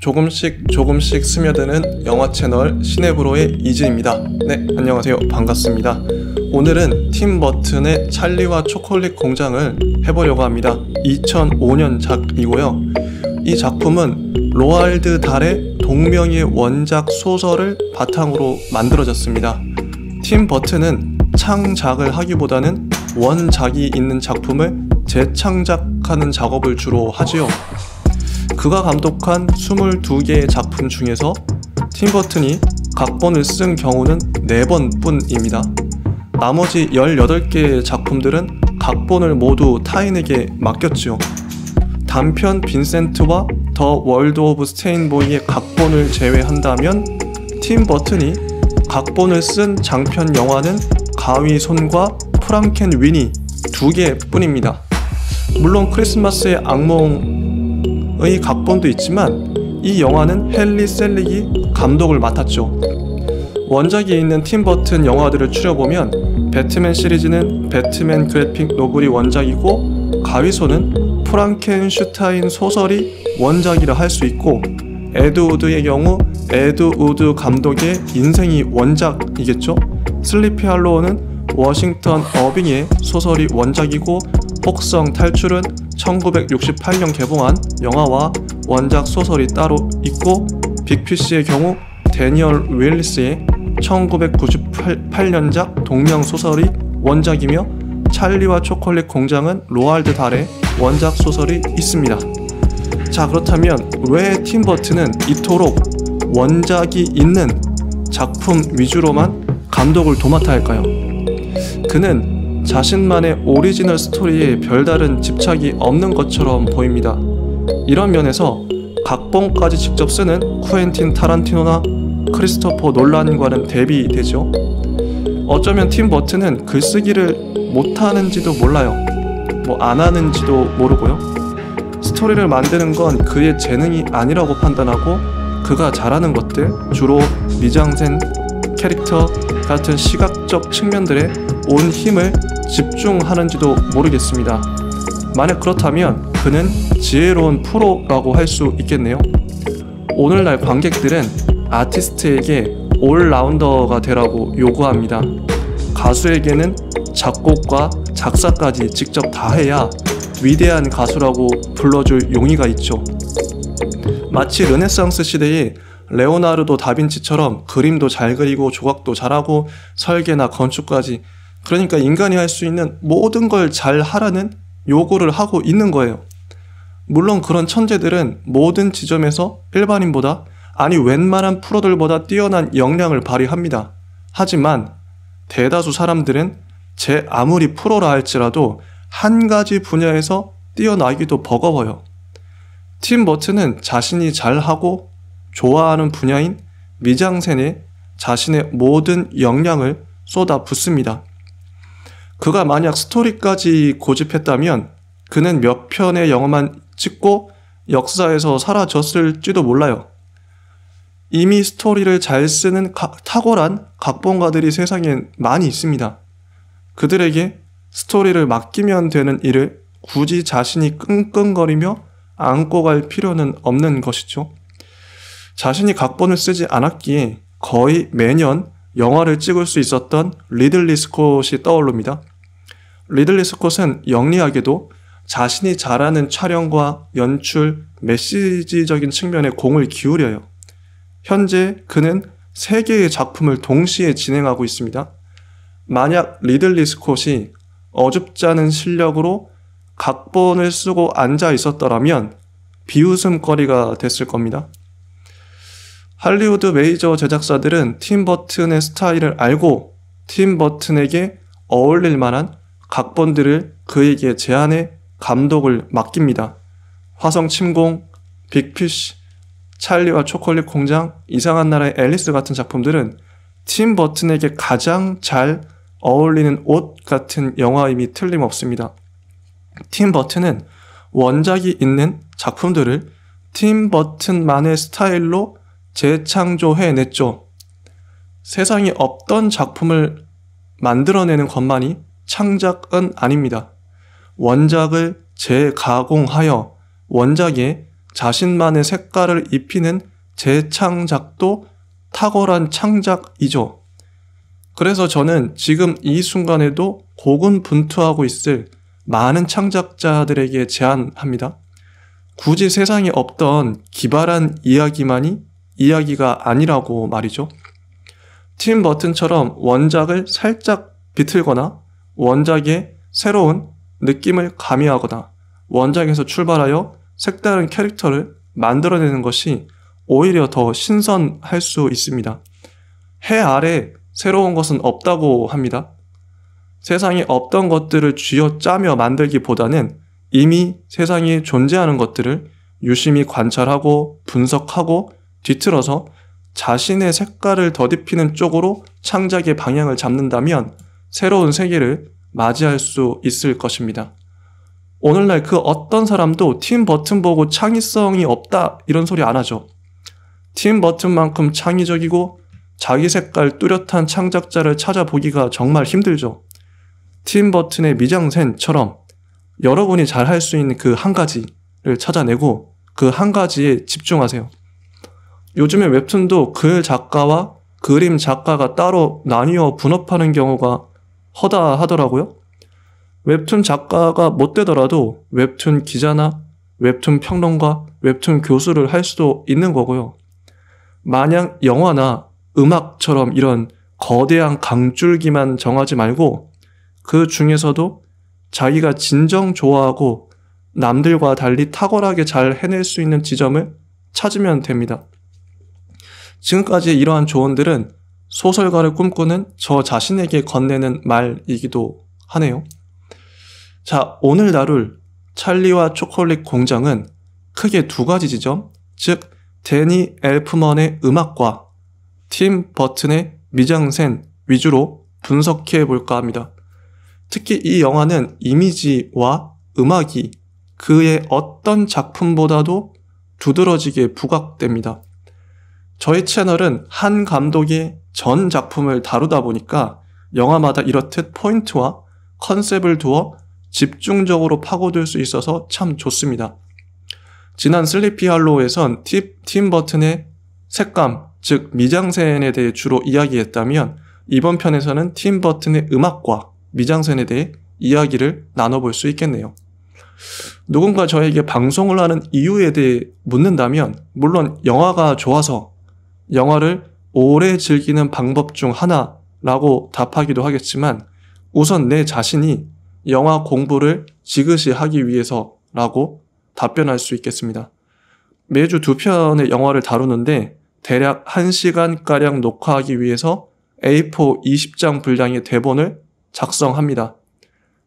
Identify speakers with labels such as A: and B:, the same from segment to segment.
A: 조금씩 스며드는 영화 채널 시네브로의 이즈입니다. 네, 안녕하세요. 반갑습니다. 오늘은 팀 버튼의 찰리와 초콜릿 공장을 해보려고 합니다. 2005년 작이고요. 이 작품은 로알드 달의 동명의 원작 소설을 바탕으로 만들어졌습니다. 팀 버튼은 창작을 하기보다는 원작이 있는 작품을 재창작하는 작업을 주로 하지요. 그가 감독한 22개의 작품 중에서 팀 버튼이 각본을 쓴 경우는 4번 뿐입니다. 나머지 18개의 작품들은 각본을 모두 타인에게 맡겼지요. 단편 빈센트와 더 월드 오브 스테인보이의 각본을 제외한다면 팀 버튼이 각본을 쓴 장편 영화는 가위손과 프랑켄위니 2개 뿐입니다. 물론 크리스마스의 악몽의 각본도 있지만 이 영화는 헨리 셀릭이 감독을 맡았죠. 원작이 있는 팀 버튼 영화들을 추려보면 배트맨 시리즈는 배트맨 그래픽 노블이 원작이고 가위손은 프랑켄슈타인 소설이 원작이라 할 수 있고 에드 우드의 경우 에드 우드 감독의 인생이 원작이겠죠. 슬리피 할로우는 워싱턴 어빙의 소설이 원작이고 혹성 탈출은 1968년 개봉한 영화와 원작 소설이 따로 있고 빅피쉬의 경우 데니얼 윌리스의 1998년작 동명 소설이 원작이며 찰리와 초콜릿 공장은 로알드 달의 원작 소설이 있습니다. 자, 그렇다면 왜 팀 버튼은 이토록 원작이 있는 작품 위주로만 감독을 도맡아 할까요? 그는 자신만의 오리지널 스토리에 별다른 집착이 없는 것처럼 보입니다. 이런 면에서 각본까지 직접 쓰는 쿠엔틴 타란티노나 크리스토퍼 놀란과는 대비되죠. 어쩌면 팀 버튼은 글쓰기를 못하는지도 몰라요. 안 하는지도 모르고요. 스토리를 만드는 건 그의 재능이 아니라고 판단하고 그가 잘하는 것들, 주로 미장센, 캐릭터 같은 시각적 측면들에 온 힘을 집중하는지도 모르겠습니다. 만약 그렇다면 그는 지혜로운 프로라고 할 수 있겠네요. 오늘날 관객들은 아티스트에게 올라운더가 되라고 요구합니다. 가수에게는 작곡과 작사까지 직접 다 해야 위대한 가수라고 불러줄 용의가 있죠. 마치 르네상스 시대의 레오나르도 다빈치처럼 그림도 잘 그리고 조각도 잘하고 설계나 건축까지, 그러니까 인간이 할 수 있는 모든 걸 잘 하라는 요구를 하고 있는 거예요. 물론 그런 천재들은 모든 지점에서 일반인보다, 아니 웬만한 프로들보다 뛰어난 역량을 발휘합니다. 하지만 대다수 사람들은 제 아무리 프로라 할지라도 한 가지 분야에서 뛰어나기도 버거워요. 팀 버튼은 자신이 잘하고 좋아하는 분야인 미장센에 자신의 모든 역량을 쏟아 붓습니다. 그가 만약 스토리까지 고집했다면 그는 몇 편의 영화만 찍고 역사에서 사라졌을지도 몰라요. 이미 스토리를 잘 쓰는 탁월한 각본가들이 세상엔 많이 있습니다. 그들에게 스토리를 맡기면 되는 일을 굳이 자신이 끙끙거리며 안고 갈 필요는 없는 것이죠. 자신이 각본을 쓰지 않았기에 거의 매년 영화를 찍을 수 있었던 리들리 스콧이 떠오릅니다. 리들리 스콧은 영리하게도 자신이 잘하는 촬영과 연출, 메시지적인 측면에 공을 기울여요. 현재 그는 3개의 작품을 동시에 진행하고 있습니다. 만약 리들리 스콧이 어줍잖은 실력으로 각본을 쓰고 앉아 있었더라면 비웃음거리가 됐을 겁니다. 할리우드 메이저 제작사들은 팀 버튼의 스타일을 알고 팀 버튼에게 어울릴 만한 각본들을 그에게 제안해 감독을 맡깁니다. 화성 침공, 빅피쉬, 찰리와 초콜릿 공장, 이상한 나라의 앨리스 같은 작품들은 팀 버튼에게 가장 잘 어울리는 옷 같은 영화임이 틀림없습니다. 팀 버튼은 원작이 있는 작품들을 팀 버튼만의 스타일로 재창조해냈죠. 세상에 없던 작품을 만들어내는 것만이 창작은 아닙니다. 원작을 재가공하여 원작에 자신만의 색깔을 입히는 재창작도 탁월한 창작이죠. 그래서 저는 지금 이 순간에도 고군분투하고 있을 많은 창작자들에게 제안합니다. 굳이 세상에 없던 기발한 이야기만이 이야기가 아니라고 말이죠. 팀 버튼처럼 원작을 살짝 비틀거나 원작의 새로운 느낌을 가미하거나 원작에서 출발하여 색다른 캐릭터를 만들어내는 것이 오히려 더 신선할 수 있습니다. 해 아래 새로운 것은 없다고 합니다. 세상에 없던 것들을 쥐어짜며 만들기보다는 이미 세상에 존재하는 것들을 유심히 관찰하고 분석하고 뒤틀어서 자신의 색깔을 덧입히는 쪽으로 창작의 방향을 잡는다면 새로운 세계를 맞이할 수 있을 것입니다. 오늘날 그 어떤 사람도 팀 버튼 보고 창의성이 없다 이런 소리 안 하죠. 팀 버튼만큼 창의적이고 자기 색깔 뚜렷한 창작자를 찾아보기가 정말 힘들죠. 팀 버튼의 미장센처럼 여러분이 잘 할 수 있는 그 한 가지를 찾아내고 그 한 가지에 집중하세요. 요즘에 웹툰도 글 작가와 그림 작가가 따로 나뉘어 분업하는 경우가 허다하더라고요. 웹툰 작가가 못 되더라도 웹툰 기자나 웹툰 평론가, 웹툰 교수를 할 수도 있는 거고요. 마냥 영화나 음악처럼 이런 거대한 강줄기만 정하지 말고 그 중에서도 자기가 진정 좋아하고 남들과 달리 탁월하게 잘 해낼 수 있는 지점을 찾으면 됩니다. 지금까지의 이러한 조언들은 소설가를 꿈꾸는 저 자신에게 건네는 말이기도 하네요. 자, 오늘 다룰 찰리와 초콜릿 공장은 크게 두 가지 지점, 즉 데니 엘프먼의 음악과 팀 버튼의 미장센 위주로 분석해 볼까 합니다. 특히 이 영화는 이미지와 음악이 그의 어떤 작품보다도 두드러지게 부각됩니다. 저희 채널은 한 감독의 전 작품을 다루다 보니까 영화마다 이렇듯 포인트와 컨셉을 두어 집중적으로 파고들 수 있어서 참 좋습니다. 지난 슬리피 할로우에선 팀 버튼의 색감, 즉 미장센에 대해 주로 이야기했다면 이번 편에서는 팀 버튼의 음악과 미장센에 대해 이야기를 나눠볼 수 있겠네요. 누군가 저에게 방송을 하는 이유에 대해 묻는다면 물론 영화가 좋아서 영화를 오래 즐기는 방법 중 하나라고 답하기도 하겠지만 우선 내 자신이 영화 공부를 지그시 하기 위해서라고 답변할 수 있겠습니다. 매주 2편의 영화를 다루는데 대략 1시간가량 녹화하기 위해서 A4 20장 분량의 대본을 작성합니다.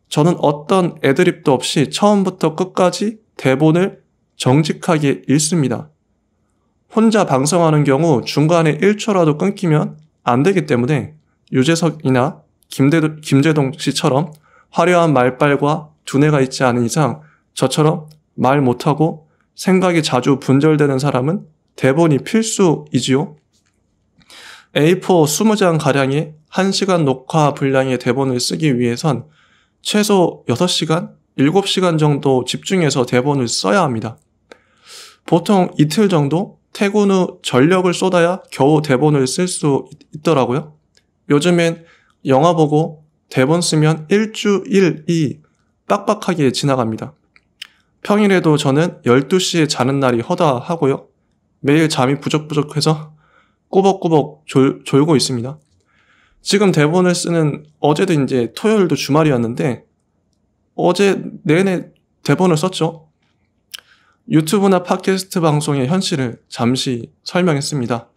A: 저는 어떤 애드립도 없이 처음부터 끝까지 대본을 정직하게 읽습니다. 혼자 방송하는 경우 중간에 1초라도 끊기면 안 되기 때문에 유재석이나 김재동 씨처럼 화려한 말빨과 두뇌가 있지 않은 이상 저처럼 말 못하고 생각이 자주 분절되는 사람은 대본이 필수이지요. A4 20장 가량의 1시간 녹화 분량의 대본을 쓰기 위해선 최소 6시간, 7시간 정도 집중해서 대본을 써야 합니다. 보통 이틀 정도 퇴근 후 전력을 쏟아야 겨우 대본을 쓸 수 있더라고요. 요즘엔 영화 보고 대본 쓰면 일주일이 빡빡하게 지나갑니다. 평일에도 저는 12시에 자는 날이 허다하고요. 매일 잠이 부적부적해서 꾸벅꾸벅 졸고 있습니다. 지금 대본을 쓰는 어제도 이제 토요일도 주말이었는데 어제 내내 대본을 썼죠. 유튜브나 팟캐스트 방송의 현실을 잠시 설명했습니다.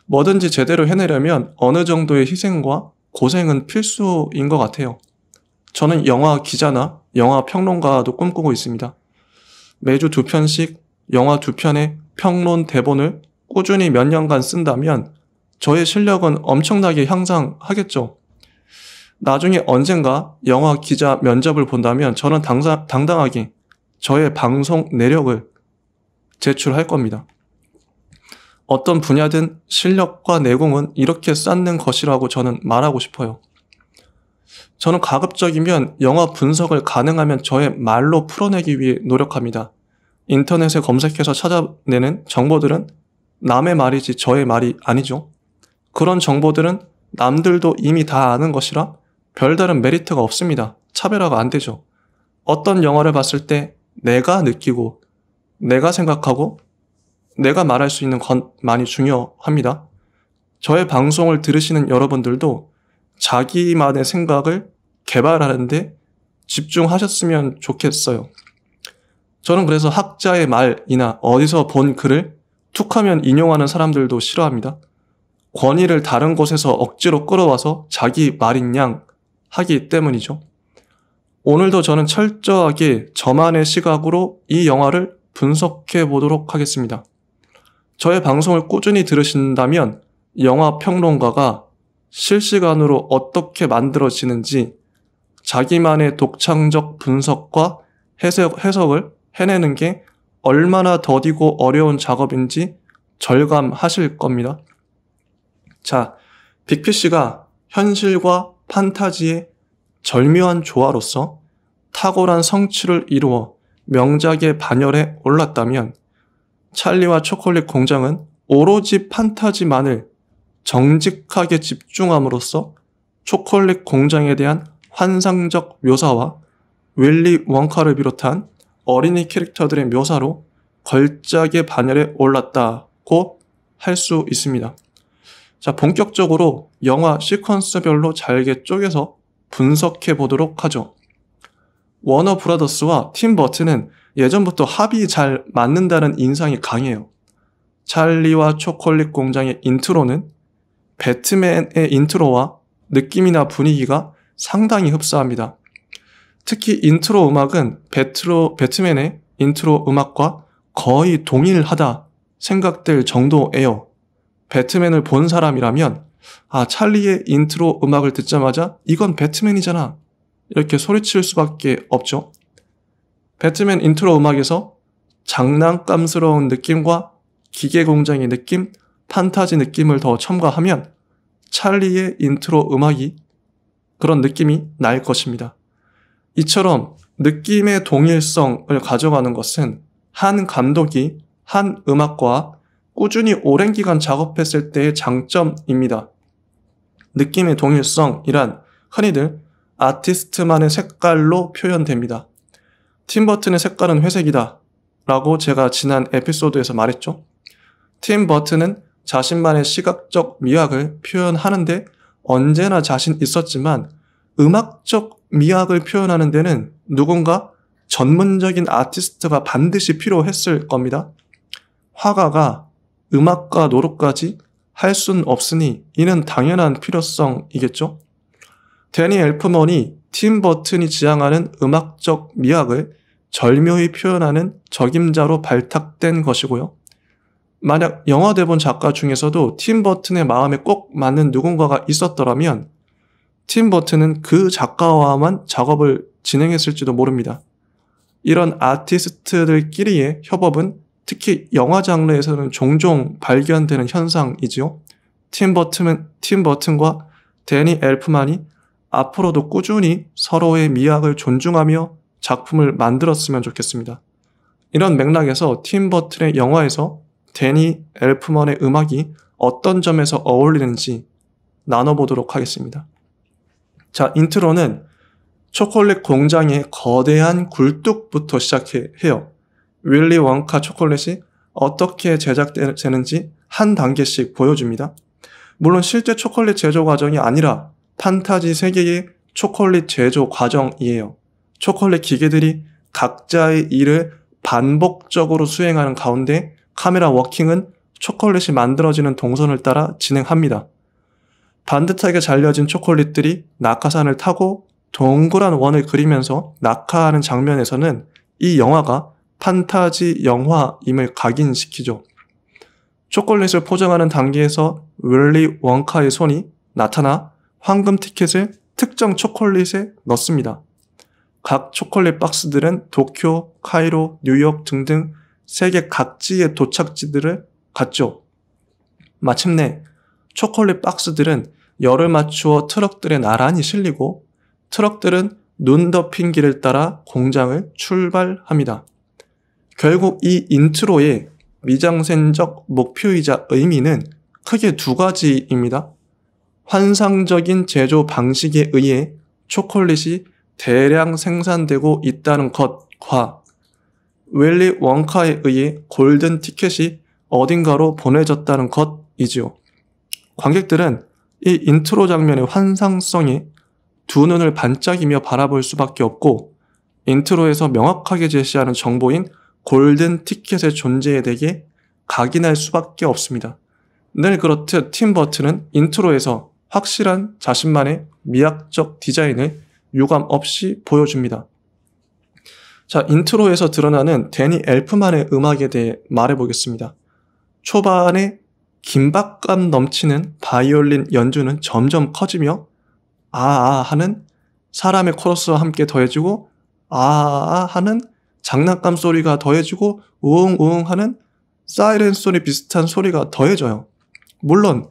A: 뭐든지 제대로 해내려면 어느 정도의 희생과 고생은 필수인 것 같아요. 저는 영화 기자나 영화 평론가도 꿈꾸고 있습니다. 매주 2편씩 영화 2편의 평론 대본을 꾸준히 몇 년간 쓴다면 저의 실력은 엄청나게 향상하겠죠. 나중에 언젠가 영화 기자 면접을 본다면 저는 당당하게 저의 방송 내력을 제출할 겁니다. 어떤 분야든 실력과 내공은 이렇게 쌓는 것이라고 저는 말하고 싶어요. 저는 가급적이면 영화 분석을 가능하면 저의 말로 풀어내기 위해 노력합니다. 인터넷에 검색해서 찾아내는 정보들은 남의 말이지 저의 말이 아니죠. 그런 정보들은 남들도 이미 다 아는 것이라 별다른 메리트가 없습니다. 차별화가 안 되죠. 어떤 영화를 봤을 때 내가 느끼고 내가 생각하고 내가 말할 수 있는 것만이 중요합니다. 저의 방송을 들으시는 여러분들도 자기만의 생각을 개발하는데 집중하셨으면 좋겠어요. 저는 그래서 학자의 말이나 어디서 본 글을 툭하면 인용하는 사람들도 싫어합니다. 권위를 다른 곳에서 억지로 끌어와서 자기 말인 양 하기 때문이죠. 오늘도 저는 철저하게 저만의 시각으로 이 영화를 분석해 보도록 하겠습니다. 저의 방송을 꾸준히 들으신다면 영화 평론가가 실시간으로 어떻게 만들어지는지 자기만의 독창적 분석과 해석을 해내는 게 얼마나 더디고 어려운 작업인지 절감하실 겁니다. 자, 빅피쉬가 현실과 판타지의 절묘한 조화로서 탁월한 성취를 이루어 명작의 반열에 올랐다면 찰리와 초콜릿 공장은 오로지 판타지만을 정직하게 집중함으로써 초콜릿 공장에 대한 환상적 묘사와 윌리 원카를 비롯한 어린이 캐릭터들의 묘사로 걸작의 반열에 올랐다고 할 수 있습니다. 자, 본격적으로 영화 시퀀스별로 잘게 쪼개서 분석해 보도록 하죠. 워너 브라더스와 팀 버튼은 예전부터 합이 잘 맞는다는 인상이 강해요. 찰리와 초콜릿 공장의 인트로는 배트맨의 인트로와 느낌이나 분위기가 상당히 흡사합니다. 특히 인트로 음악은 배트맨의 인트로 음악과 거의 동일하다 생각될 정도예요. 배트맨을 본 사람이라면 찰리의 인트로 음악을 듣자마자 이건 배트맨이잖아 이렇게 소리칠 수밖에 없죠. 배트맨 인트로 음악에서 장난감스러운 느낌과 기계공장의 느낌, 판타지 느낌을 더 첨가하면 찰리의 인트로 음악이 그런 느낌이 날 것입니다. 이처럼 느낌의 동일성을 가져가는 것은 한 감독이 한 음악과 꾸준히 오랜 기간 작업했을 때의 장점입니다. 느낌의 동일성이란 흔히들 아티스트만의 색깔로 표현됩니다. 팀 버튼의 색깔은 회색이다 라고 제가 지난 에피소드에서 말했죠. 팀 버튼은 자신만의 시각적 미학을 표현하는데 언제나 자신 있었지만 음악적 미학을 표현하는 데는 누군가 전문적인 아티스트가 반드시 필요했을 겁니다. 화가가 음악과 노력까지 할 순 없으니 이는 당연한 필요성이겠죠. 데니 엘프먼이 팀 버튼이 지향하는 음악적 미학을 절묘히 표현하는 적임자로 발탁된 것이고요. 만약 영화 대본 작가 중에서도 팀 버튼의 마음에 꼭 맞는 누군가가 있었더라면 팀 버튼은 그 작가와만 작업을 진행했을지도 모릅니다. 이런 아티스트들끼리의 협업은 특히 영화 장르에서는 종종 발견되는 현상이지요. 팀 버튼과 데니 엘프만이 앞으로도 꾸준히 서로의 미학을 존중하며 작품을 만들었으면 좋겠습니다. 이런 맥락에서 팀 버튼의 영화에서 데니 엘프먼의 음악이 어떤 점에서 어울리는지 나눠보도록 하겠습니다. 자, 인트로는 초콜릿 공장의 거대한 굴뚝부터 시작해요. 윌리 원카 초콜릿이 어떻게 제작되는지 한 단계씩 보여줍니다. 물론 실제 초콜릿 제조 과정이 아니라 판타지 세계의 초콜릿 제조 과정이에요. 초콜릿 기계들이 각자의 일을 반복적으로 수행하는 가운데 카메라 워킹은 초콜릿이 만들어지는 동선을 따라 진행합니다. 반듯하게 잘려진 초콜릿들이 낙하산을 타고 동그란 원을 그리면서 낙하하는 장면에서는 이 영화가 판타지 영화임을 각인시키죠. 초콜릿을 포장하는 단계에서 윌리 원카의 손이 나타나 황금 티켓을 특정 초콜릿에 넣습니다. 각 초콜릿 박스들은 도쿄, 카이로, 뉴욕 등등 세계 각지의 도착지들을 갔죠. 마침내 초콜릿 박스들은 열을 맞추어 트럭들에 나란히 실리고 트럭들은 눈 덮인 길을 따라 공장을 출발합니다. 결국 이 인트로의 미장센적 목표이자 의미는 크게 두 가지입니다. 환상적인 제조 방식에 의해 초콜릿이 대량 생산되고 있다는 것과 윌리 원카에 의해 골든 티켓이 어딘가로 보내졌다는 것이지요. 관객들은 이 인트로 장면의 환상성에 두 눈을 반짝이며 바라볼 수밖에 없고 인트로에서 명확하게 제시하는 정보인 골든 티켓의 존재에 대해 각인할 수밖에 없습니다. 늘 그렇듯 팀 버튼은 인트로에서 확실한 자신만의 미학적 디자인을 유감 없이 보여줍니다. 자, 인트로에서 드러나는 데니 엘프만의 음악에 대해 말해보겠습니다. 초반에 긴박감 넘치는 바이올린 연주는 점점 커지며 아아 하는 사람의 코러스와 함께 더해지고 아아 하는 장난감 소리가 더해지고 우웅우웅 하는 사이렌 소리 비슷한 소리가 더해져요. 물론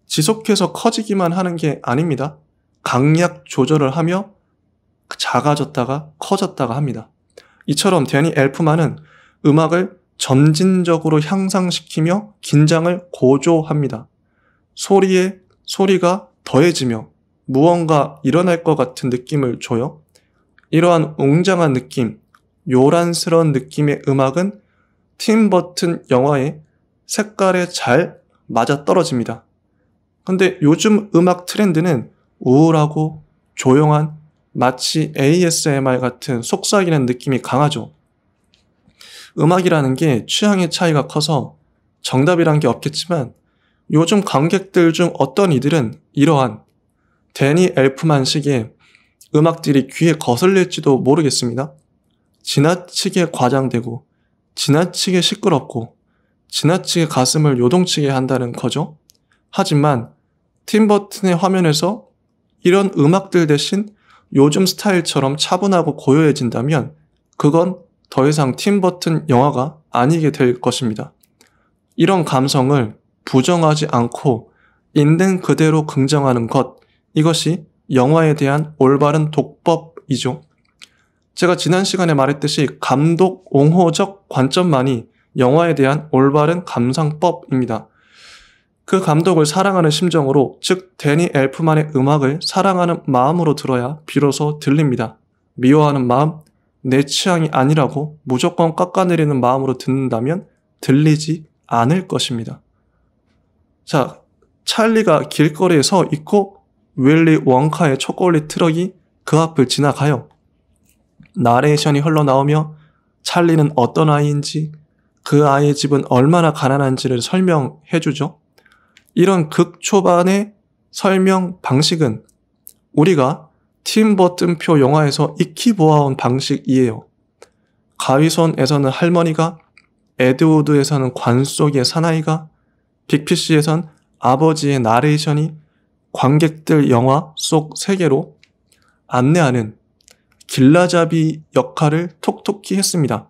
A: 지속해서 커지기만 하는 게 아닙니다. 강약 조절을 하며 작아졌다가 커졌다가 합니다. 이처럼 데니 엘프만은 음악을 점진적으로 향상시키며 긴장을 고조합니다. 소리가 더해지며 무언가 일어날 것 같은 느낌을 줘요. 이러한 웅장한 느낌, 요란스러운 느낌의 음악은 팀 버튼 영화의 색깔에 잘 맞아떨어집니다. 근데 요즘 음악 트렌드는 우울하고 조용한 마치 ASMR 같은 속삭이는 느낌이 강하죠. 음악이라는 게 취향의 차이가 커서 정답이란 게 없겠지만 요즘 관객들 중 어떤 이들은 이러한 데니 엘프만식의 음악들이 귀에 거슬릴지도 모르겠습니다. 지나치게 과장되고 지나치게 시끄럽고 지나치게 가슴을 요동치게 한다는 거죠. 하지만 팀 버튼의 화면에서 이런 음악들 대신 요즘 스타일처럼 차분하고 고요해진다면 그건 더 이상 팀 버튼 영화가 아니게 될 것입니다. 이런 감성을 부정하지 않고 있는 그대로 긍정하는 것, 이것이 영화에 대한 올바른 독법이죠. 제가 지난 시간에 말했듯이 감독 옹호적 관점만이 영화에 대한 올바른 감상법입니다. 그 감독을 사랑하는 심정으로, 즉 데니 엘프만의 음악을 사랑하는 마음으로 들어야 비로소 들립니다. 미워하는 마음, 내 취향이 아니라고 무조건 깎아내리는 마음으로 듣는다면 들리지 않을 것입니다. 자, 찰리가 길거리에 서 있고 윌리 원카의 초콜릿 트럭이 그 앞을 지나가요. 나레이션이 흘러나오며 찰리는 어떤 아이인지, 그 아이의 집은 얼마나 가난한지를 설명해주죠. 이런 극초반의 설명 방식은 우리가 팀 버튼표 영화에서 익히 보아온 방식이에요. 가위손에서는 할머니가, 에드우드에서는 관 속의 사나이가, 빅피쉬에선 아버지의 나레이션이 관객들 영화 속 세계로 안내하는 길라잡이 역할을 톡톡히 했습니다.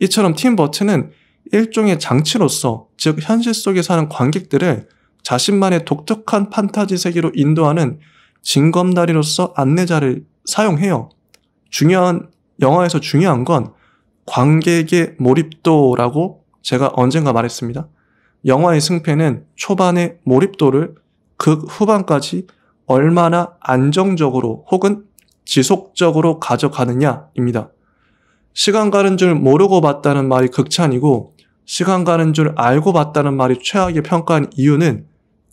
A: 이처럼 팀 버튼은 일종의 장치로서, 즉 현실 속에 사는 관객들을 자신만의 독특한 판타지 세계로 인도하는 징검다리로서 안내자를 사용해요. 영화에서 중요한 건 관객의 몰입도라고 제가 언젠가 말했습니다. 영화의 승패는 초반의 몰입도를 극 후반까지 얼마나 안정적으로 혹은 지속적으로 가져가느냐입니다. 시간 가는 줄 모르고 봤다는 말이 극찬이고 시간 가는 줄 알고 봤다는 말이 최악의 평가한 이유는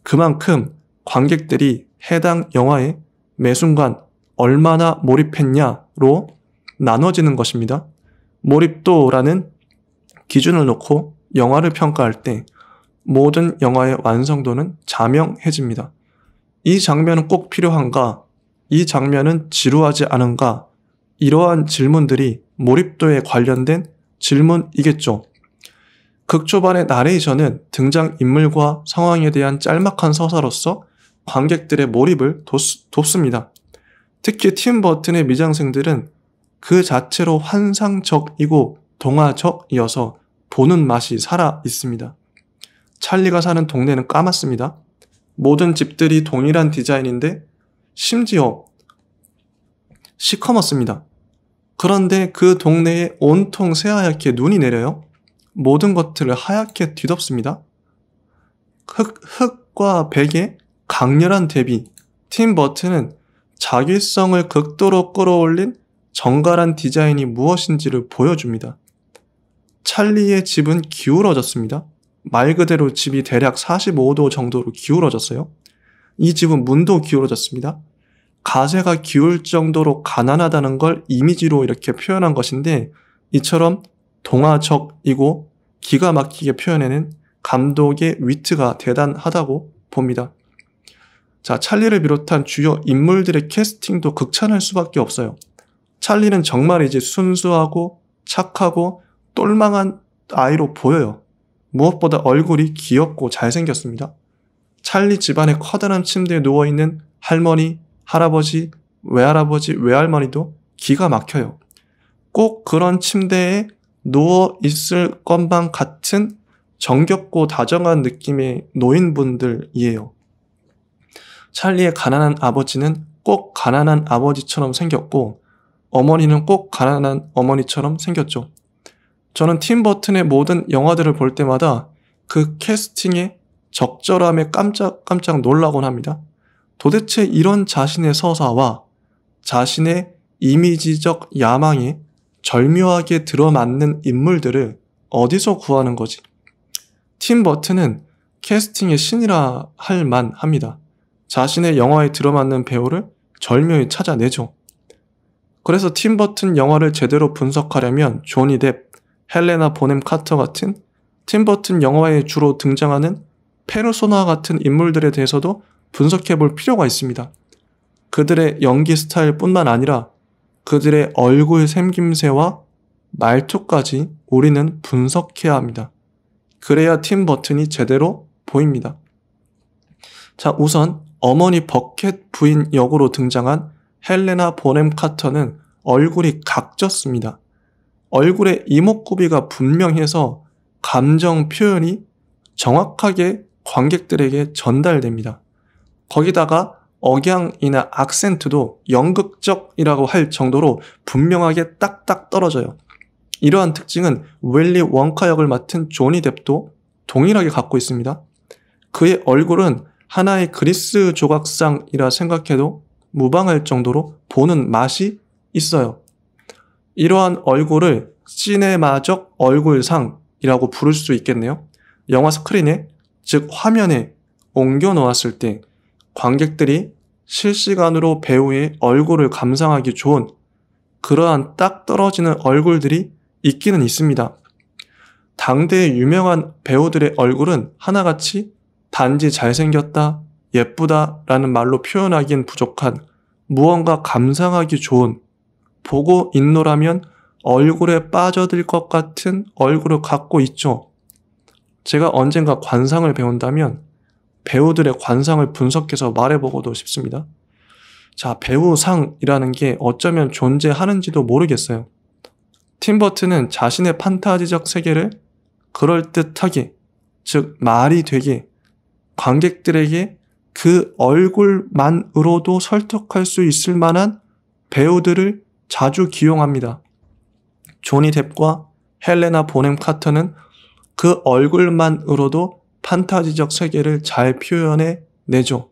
A: 그만큼 관객들이 해당 영화에 매 순간 얼마나 몰입했냐로 나눠지는 것입니다. 몰입도라는 기준을 놓고 영화를 평가할 때 모든 영화의 완성도는 자명해집니다. 이 장면은 꼭 필요한가? 이 장면은 지루하지 않은가? 이러한 질문들이 몰입도에 관련된 질문이겠죠. 극초반의 나레이션은 등장인물과 상황에 대한 짤막한 서사로서 관객들의 몰입을 돕습니다. 특히 팀 버튼의 미장센들은 그 자체로 환상적이고 동화적이어서 보는 맛이 살아 있습니다. 찰리가 사는 동네는 까맣습니다. 모든 집들이 동일한 디자인인데 심지어 시커멓습니다. 그런데 그 동네에 온통 새하얗게 눈이 내려요. 모든 것들을 하얗게 뒤덮습니다. 흑과 백의 강렬한 대비. 팀 버튼은 자기성을 극도로 끌어올린 정갈한 디자인이 무엇인지를 보여줍니다. 찰리의 집은 기울어졌습니다. 말 그대로 집이 대략 45도 정도로 기울어졌어요. 이 집은 문도 기울어졌습니다. 가세가 기울 정도로 가난하다는 걸 이미지로 이렇게 표현한 것인데, 이처럼 동화적이고 기가 막히게 표현해낸 감독의 위트가 대단하다고 봅니다. 자, 찰리를 비롯한 주요 인물들의 캐스팅도 극찬할 수밖에 없어요. 찰리는 정말 이제 순수하고 착하고 똘망한 아이로 보여요. 무엇보다 얼굴이 귀엽고 잘생겼습니다. 찰리 집안의 커다란 침대에 누워있는 할머니, 할아버지, 외할아버지, 외할머니도 기가 막혀요. 꼭 그런 침대에 누워있을 것만 같은 정겹고 다정한 느낌의 노인분들이에요. 찰리의 가난한 아버지는 꼭 가난한 아버지처럼 생겼고, 어머니는 꼭 가난한 어머니처럼 생겼죠. 저는 팀 버튼의 모든 영화들을 볼 때마다 그 캐스팅의 적절함에 깜짝깜짝 놀라곤 합니다. 도대체 이런 자신의 서사와 자신의 이미지적 야망에 절묘하게 들어맞는 인물들을 어디서 구하는 거지? 팀 버튼은 캐스팅의 신이라 할 만합니다. 자신의 영화에 들어맞는 배우를 절묘히 찾아내죠. 그래서 팀 버튼 영화를 제대로 분석하려면 조니 뎁, 헬레나 보넴 카터 같은 팀 버튼 영화에 주로 등장하는 페르소나 같은 인물들에 대해서도 분석해 볼 필요가 있습니다. 그들의 연기 스타일뿐만 아니라 그들의 얼굴 생김새와 말투까지 우리는 분석해야 합니다. 그래야 팀 버튼이 제대로 보입니다. 자, 우선 어머니 버켓 부인 역으로 등장한 헬레나 보넴 카터는 얼굴이 각졌습니다. 얼굴에 이목구비가 분명해서 감정 표현이 정확하게 관객들에게 전달됩니다. 거기다가 억양이나 악센트도 연극적이라고 할 정도로 분명하게 딱딱 떨어져요. 이러한 특징은 윌리 원카 역을 맡은 조니 뎁도 동일하게 갖고 있습니다. 그의 얼굴은 하나의 그리스 조각상이라 생각해도 무방할 정도로 보는 맛이 있어요. 이러한 얼굴을 시네마적 얼굴상이라고 부를 수 있겠네요. 영화 스크린에, 즉 화면에 옮겨 놓았을 때 관객들이 실시간으로 배우의 얼굴을 감상하기 좋은 그러한 딱 떨어지는 얼굴들이 있기는 있습니다. 당대의 유명한 배우들의 얼굴은 하나같이 단지 잘생겼다, 예쁘다 라는 말로 표현하기엔 부족한 무언가 감상하기 좋은, 보고 있노라면 얼굴에 빠져들 것 같은 얼굴을 갖고 있죠. 제가 언젠가 관상을 배운다면 배우들의 관상을 분석해서 말해보고도 싶습니다. 자, 배우상이라는 게 어쩌면 존재하는지도 모르겠어요. 팀 버튼은 자신의 판타지적 세계를 그럴듯하게, 즉 말이 되게 관객들에게 그 얼굴만으로도 설득할 수 있을 만한 배우들을 자주 기용합니다. 조니 뎁과 헬레나 보넴 카터는 그 얼굴만으로도 판타지적 세계를 잘 표현해 내죠.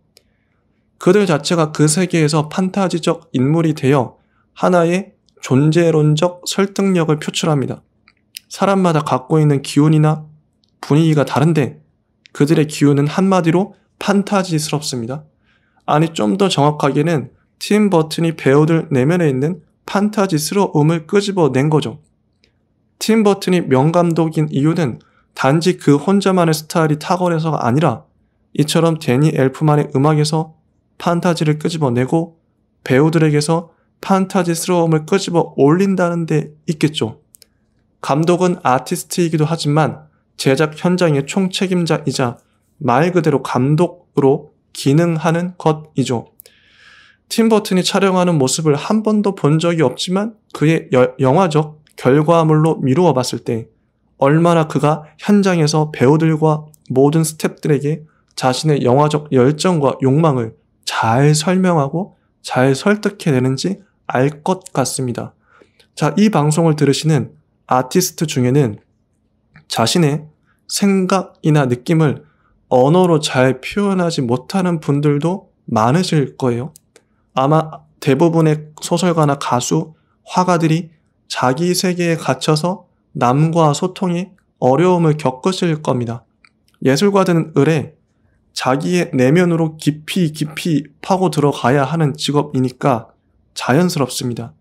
A: 그들 자체가 그 세계에서 판타지적 인물이 되어 하나의 존재론적 설득력을 표출합니다. 사람마다 갖고 있는 기운이나 분위기가 다른데 그들의 기운은 한마디로 판타지스럽습니다. 아니, 좀 더 정확하게는 팀 버튼이 배우들 내면에 있는 판타지스러움을 끄집어낸 거죠. 팀 버튼이 명감독인 이유는 단지 그 혼자만의 스타일이 탁월해서가 아니라 이처럼 데니 엘프만의 음악에서 판타지를 끄집어내고 배우들에게서 판타지스러움을 끄집어 올린다는 데 있겠죠. 감독은 아티스트이기도 하지만 제작 현장의 총책임자이자 말 그대로 감독으로 기능하는 것이죠. 팀 버튼이 촬영하는 모습을 한 번도 본 적이 없지만 그의 영화적 결과물로 미루어 봤을 때 얼마나 그가 현장에서 배우들과 모든 스태프들에게 자신의 영화적 열정과 욕망을 잘 설명하고 잘 설득해내는지 알 것 같습니다. 자, 이 방송을 들으시는 아티스트 중에는 자신의 생각이나 느낌을 언어로 잘 표현하지 못하는 분들도 많으실 거예요. 아마 대부분의 소설가나 가수, 화가들이 자기 세계에 갇혀서 남과 소통이 어려움을 겪으실 겁니다. 예술가들은 을에 자기의 내면으로 깊이 파고 들어가야 하는 직업이니까 자연스럽습니다.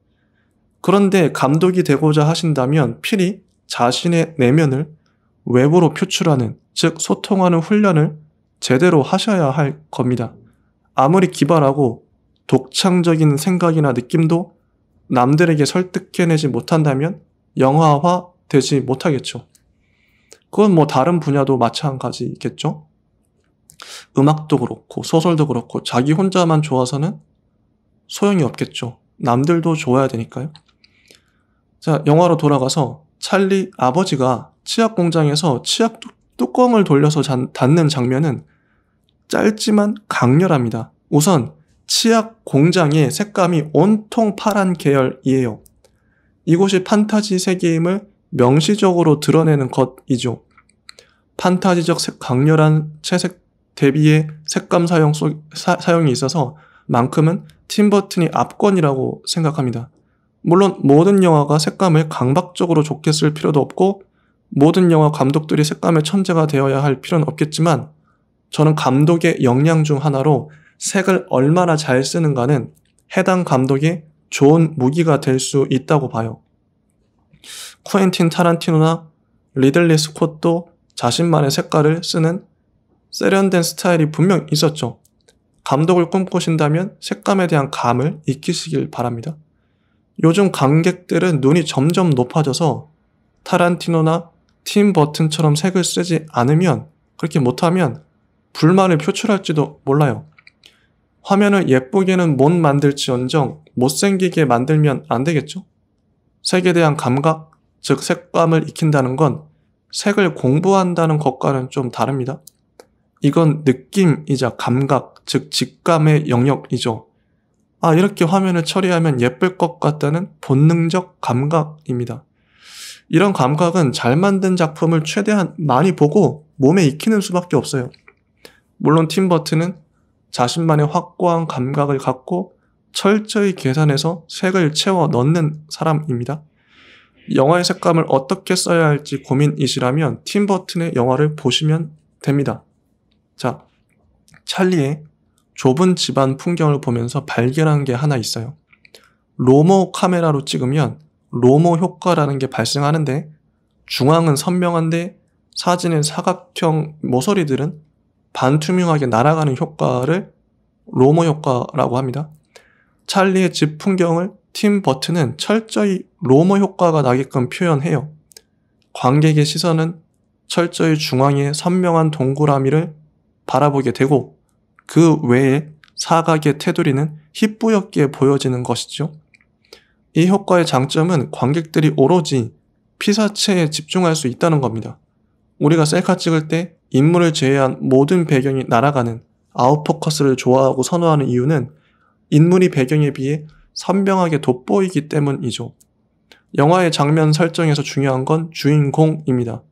A: 그런데 감독이 되고자 하신다면 필히 자신의 내면을 외부로 표출하는, 즉 소통하는 훈련을 제대로 하셔야 할 겁니다. 아무리 기발하고 독창적인 생각이나 느낌도 남들에게 설득해내지 못한다면 영화화 되지 못하겠죠. 그건 뭐 다른 분야도 마찬가지겠죠. 음악도 그렇고 소설도 그렇고 자기 혼자만 좋아서는 소용이 없겠죠. 남들도 좋아야 되니까요. 자, 영화로 돌아가서 찰리 아버지가 치약 공장에서 치약 뚜껑을 돌려서 닫는 장면은 짧지만 강렬합니다. 우선 치약 공장의 색감이 온통 파란 계열이에요. 이곳이 판타지 세계임을 명시적으로 드러내는 것이죠. 판타지적 강렬한 채색 대비의 색감 사용이 있어서 만큼은 팀 버튼이 압권이라고 생각합니다. 물론 모든 영화가 색감을 강박적으로 좋게 쓸 필요도 없고 모든 영화 감독들이 색감의 천재가 되어야 할 필요는 없겠지만 저는 감독의 역량 중 하나로 색을 얼마나 잘 쓰는가는 해당 감독의 좋은 무기가 될 수 있다고 봐요. 쿠엔틴 타란티노나 리들리 스콧도 자신만의 색깔을 쓰는 세련된 스타일이 분명 있었죠. 감독을 꿈꾸신다면 색감에 대한 감을 익히시길 바랍니다. 요즘 관객들은 눈이 점점 높아져서 타란티노나 팀 버튼처럼 색을 쓰지 않으면, 그렇게 못하면 불만을 표출할지도 몰라요. 화면을 예쁘게는 못 만들지언정 못생기게 만들면 안 되겠죠? 색에 대한 감각, 즉 색감을 익힌다는 건 색을 공부한다는 것과는 좀 다릅니다. 이건 느낌이자 감각, 즉 직감의 영역이죠. 이렇게 화면을 처리하면 예쁠 것 같다는 본능적 감각입니다. 이런 감각은 잘 만든 작품을 최대한 많이 보고 몸에 익히는 수밖에 없어요. 물론 팀 버튼은 자신만의 확고한 감각을 갖고 철저히 계산해서 색을 채워 넣는 사람입니다. 영화의 색감을 어떻게 써야 할지 고민이시라면 팀 버튼의 영화를 보시면 됩니다. 자, 찰리의 좁은 집안 풍경을 보면서 발견한 게 하나 있어요. 로모 카메라로 찍으면 로모 효과라는 게 발생하는데 중앙은 선명한데 사진의 사각형 모서리들은 반투명하게 날아가는 효과를 로모 효과라고 합니다. 찰리의 집 풍경을 팀 버튼은 철저히 로모 효과가 나게끔 표현해요. 관객의 시선은 철저히 중앙의 선명한 동그라미를 바라보게 되고 그 외에 사각의 테두리는 희뿌옇게 보여지는 것이죠. 이 효과의 장점은 관객들이 오로지 피사체에 집중할 수 있다는 겁니다. 우리가 셀카 찍을 때 인물을 제외한 모든 배경이 날아가는 아웃포커스를 좋아하고 선호하는 이유는 인물이 배경에 비해 선명하게 돋보이기 때문이죠. 영화의 장면 설정에서 중요한 건 주인공입니다.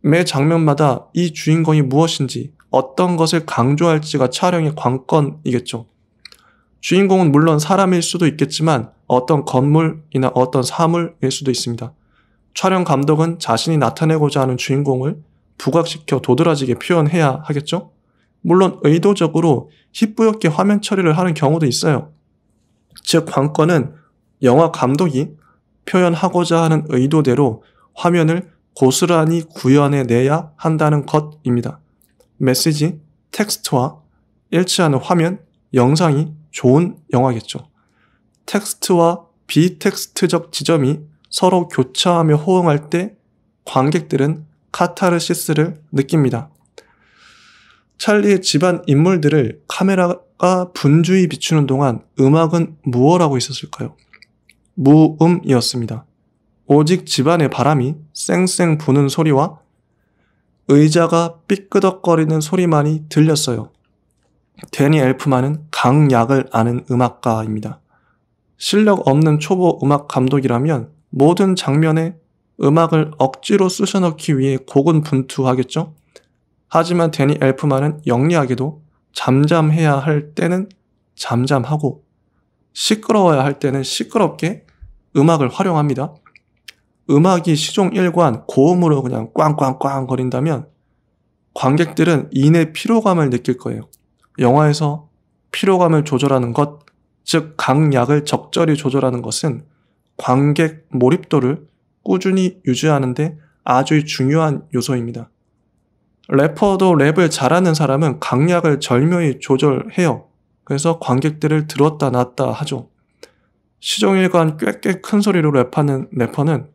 A: 매 장면마다 이 주인공이 무엇인지 어떤 것을 강조할지가 촬영의 관건이겠죠. 주인공은 물론 사람일 수도 있겠지만 어떤 건물이나 어떤 사물일 수도 있습니다. 촬영 감독은 자신이 나타내고자 하는 주인공을 부각시켜 도드라지게 표현해야 하겠죠? 물론 의도적으로 희뿌옇게 화면 처리를 하는 경우도 있어요. 즉 관건은 영화 감독이 표현하고자 하는 의도대로 화면을 고스란히 구현해내야 한다는 것입니다. 메시지, 텍스트와 일치하는 화면, 영상이 좋은 영화겠죠. 텍스트와 비텍스트적 지점이 서로 교차하며 호응할 때 관객들은 카타르시스를 느낍니다. 찰리의 집안 인물들을 카메라가 분주히 비추는 동안 음악은 무엇하고 있었을까요? 무음이었습니다. 오직 집안의 바람이 쌩쌩 부는 소리와 의자가 삐끄덕거리는 소리만이 들렸어요. 데니 엘프만은 강약을 아는 음악가입니다. 실력 없는 초보 음악 감독이라면 모든 장면에 음악을 억지로 쑤셔넣기 위해 고군분투하겠죠? 하지만 데니 엘프만은 영리하게도 잠잠해야 할 때는 잠잠하고 시끄러워야 할 때는 시끄럽게 음악을 활용합니다. 음악이 시종 1관 고음으로 그냥 꽝꽝꽝 거린다면 관객들은 이내 피로감을 느낄 거예요. 영화에서 피로감을 조절하는 것, 즉 강약을 적절히 조절하는 것은 관객 몰입도를 꾸준히 유지하는데 아주 중요한 요소입니다. 래퍼도 랩을 잘하는 사람은 강약을 절묘히 조절해요. 그래서 관객들을 들었다 놨다 하죠. 시종일관 꽥꽥 큰 소리로 랩하는 래퍼는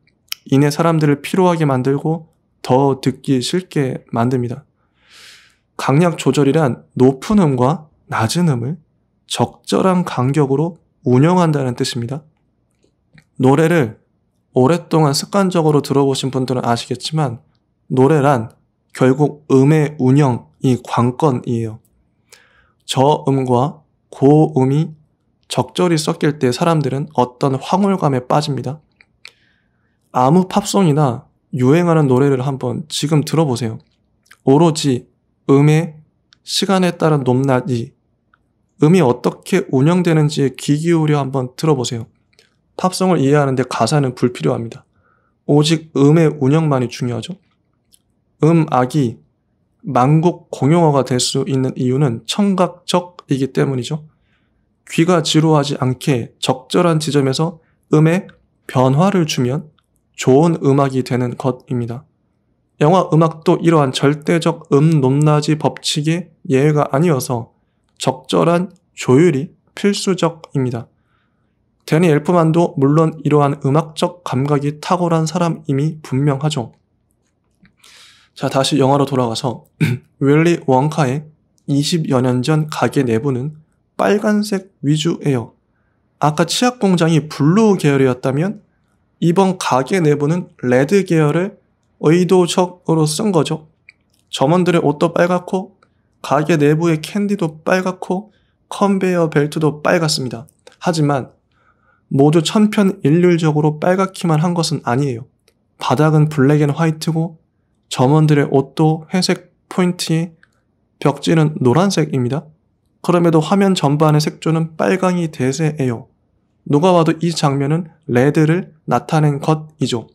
A: 이내 사람들을 피로하게 만들고 더 듣기 싫게 만듭니다. 강약 조절이란 높은 음과 낮은 음을 적절한 간격으로 운영한다는 뜻입니다. 노래를 오랫동안 습관적으로 들어보신 분들은 아시겠지만 노래란 결국 음의 운영이 관건이에요. 저음과 고음이 적절히 섞일 때 사람들은 어떤 황홀감에 빠집니다. 아무 팝송이나 유행하는 노래를 한번 지금 들어보세요. 오로지 음의 시간에 따른 높낮이, 음이 어떻게 운영되는지에 귀 기울여 한번 들어보세요. 팝송을 이해하는데 가사는 불필요합니다. 오직 음의 운영만이 중요하죠. 음악이 만국 공용어가 될 수 있는 이유는 청각적이기 때문이죠. 귀가 지루하지 않게 적절한 지점에서 음에 변화를 주면 좋은 음악이 되는 것입니다. 영화 음악도 이러한 절대적 높낮이 법칙의 예외가 아니어서 적절한 조율이 필수적입니다. 데니 엘프만도 물론 이러한 음악적 감각이 탁월한 사람임이 분명하죠. 자, 다시 영화로 돌아가서 윌리 원카의 20여 년 전 가게 내부는 빨간색 위주예요. 아까 치약 공장이 블루 계열이었다면 이번 가게 내부는 레드 계열을 의도적으로 쓴 거죠. 점원들의 옷도 빨갛고 가게 내부의 캔디도 빨갛고 컨베이어 벨트도 빨갛습니다. 하지만 모두 천편일률적으로 빨갛기만 한 것은 아니에요. 바닥은 블랙 앤 화이트고 점원들의 옷도 회색 포인트에 벽지는 노란색입니다. 그럼에도 화면 전반의 색조는 빨강이 대세예요. 누가 봐도 이 장면은 레드를 나타낸 것이죠.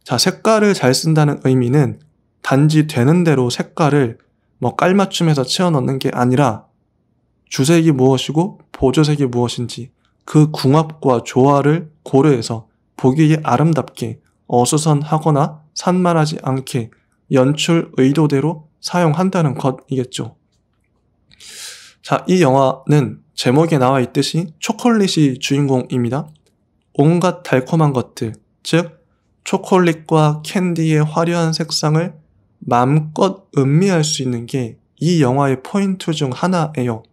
A: 자, 색깔을 잘 쓴다는 의미는 단지 되는 대로 색깔을 깔맞춤해서 채워넣는 게 아니라 주색이 무엇이고 보조색이 무엇인지 그 궁합과 조화를 고려해서 보기에 아름답게 어수선하거나 산만하지 않게 연출 의도대로 사용한다는 것이겠죠. 자, 이 영화는 제목에 나와 있듯이 초콜릿이 주인공입니다. 온갖 달콤한 것들, 즉 초콜릿과 캔디의 화려한 색상을 마음껏 음미할 수 있는 게 이 영화의 포인트 중 하나예요.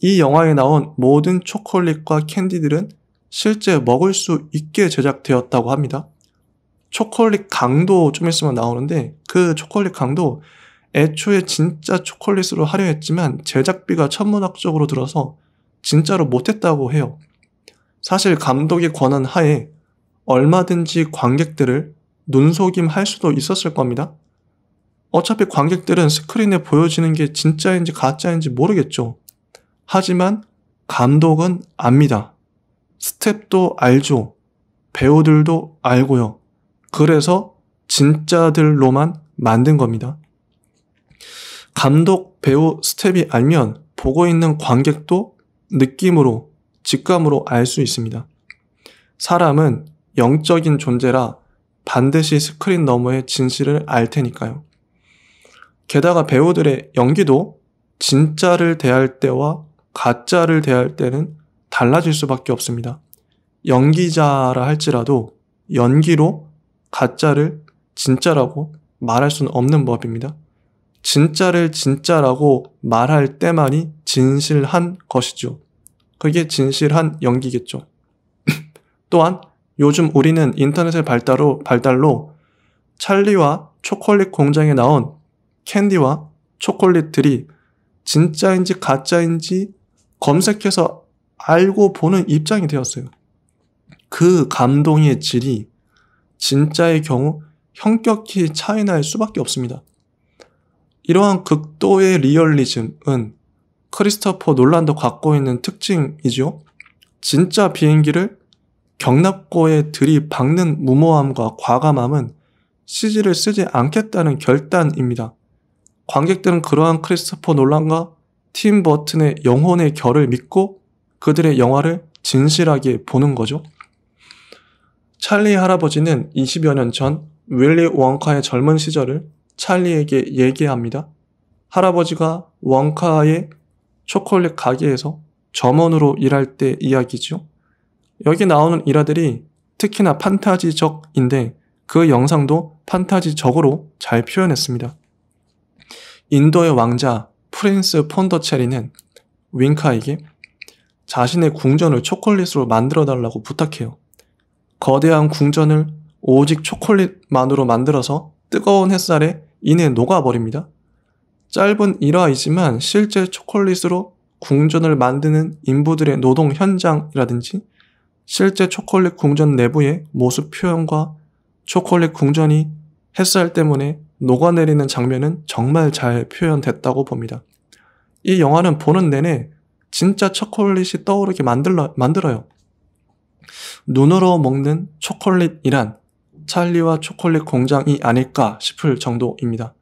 A: 이 영화에 나온 모든 초콜릿과 캔디들은 실제 먹을 수 있게 제작되었다고 합니다. 초콜릿 강도 좀 있으면 나오는데 그 초콜릿 강도 애초에 진짜 초콜릿으로 하려 했지만 제작비가 천문학적으로 들어서 진짜로 못했다고 해요. 사실 감독의 권한 하에 얼마든지 관객들을 눈속임할 수도 있었을 겁니다. 어차피 관객들은 스크린에 보여지는 게 진짜인지 가짜인지 모르겠죠. 하지만 감독은 압니다. 스텝도 알죠. 배우들도 알고요. 그래서 진짜들로만 만든 겁니다. 감독, 배우, 스텝이 알면 보고 있는 관객도 느낌으로, 직감으로 알 수 있습니다. 사람은 영적인 존재라 반드시 스크린 너머의 진실을 알 테니까요. 게다가 배우들의 연기도 진짜를 대할 때와 가짜를 대할 때는 달라질 수밖에 없습니다. 연기자라 할지라도 연기로 가짜를 진짜라고 말할 수는 없는 법입니다. 진짜를 진짜라고 말할 때만이 진실한 것이죠. 그게 진실한 연기겠죠. 또한 요즘 우리는 인터넷의 발달로 찰리와 초콜릿 공장에 나온 캔디와 초콜릿들이 진짜인지 가짜인지 검색해서 알고 보는 입장이 되었어요. 그 감동의 질이 진짜의 경우 현격히 차이 날 수밖에 없습니다. 이러한 극도의 리얼리즘은 크리스토퍼 놀란도 갖고 있는 특징이죠. 진짜 비행기를 경납고에 들이박는 무모함과 과감함은 CG를 쓰지 않겠다는 결단입니다. 관객들은 그러한 크리스토퍼 놀란과 팀 버튼의 영혼의 결을 믿고 그들의 영화를 진실하게 보는 거죠. 찰리 할아버지는 20여 년 전 윌리 원카의 젊은 시절을 찰리에게 얘기합니다. 할아버지가 원카의 초콜릿 가게에서 점원으로 일할 때 이야기죠. 여기 나오는 일화들이 특히나 판타지적인데 그 영상도 판타지적으로 잘 표현했습니다. 인도의 왕자 프린스 폰더체리는 윙카에게 자신의 궁전을 초콜릿으로 만들어달라고 부탁해요. 거대한 궁전을 오직 초콜릿만으로 만들어서 뜨거운 햇살에 이내 녹아버립니다. 짧은 일화이지만 실제 초콜릿으로 궁전을 만드는 인부들의 노동 현장이라든지 실제 초콜릿 궁전 내부의 모습 표현과 초콜릿 궁전이 햇살 때문에 녹아내리는 장면은 정말 잘 표현됐다고 봅니다. 이 영화는 보는 내내 진짜 초콜릿이 떠오르게 만들어요. 눈으로 먹는 초콜릿이란 찰리와 초콜릿 공장이 아닐까 싶을 정도입니다.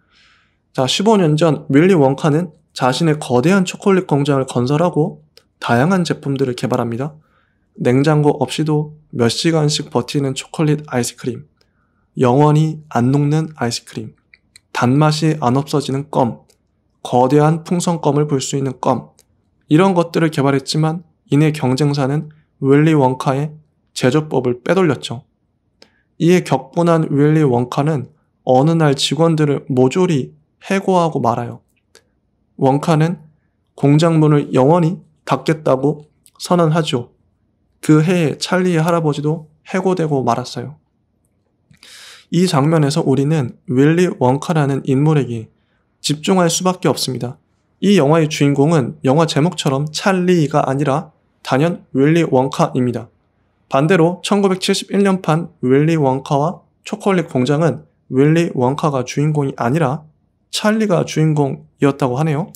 A: 자, 15년 전 윌리 원카는 자신의 거대한 초콜릿 공장을 건설하고 다양한 제품들을 개발합니다. 냉장고 없이도 몇 시간씩 버티는 초콜릿 아이스크림, 영원히 안 녹는 아이스크림, 단맛이 안 없어지는 껌, 거대한 풍선껌을 불 수 있는 껌, 이런 것들을 개발했지만 이내 경쟁사는 윌리 원카의 제조법을 빼돌렸죠. 이에 격분한 윌리 원카는 어느 날 직원들을 모조리 해고하고 말아요. 원카는 공장문을 영원히 닫겠다고 선언하죠. 그 해에 찰리의 할아버지도 해고되고 말았어요. 이 장면에서 우리는 윌리 원카라는 인물에게 집중할 수밖에 없습니다. 이 영화의 주인공은 영화 제목처럼 찰리가 아니라 단연 윌리 원카입니다. 반대로 1971년판 윌리 원카와 초콜릿 공장은 윌리 원카가 주인공이 아니라 찰리가 주인공이었다고 하네요.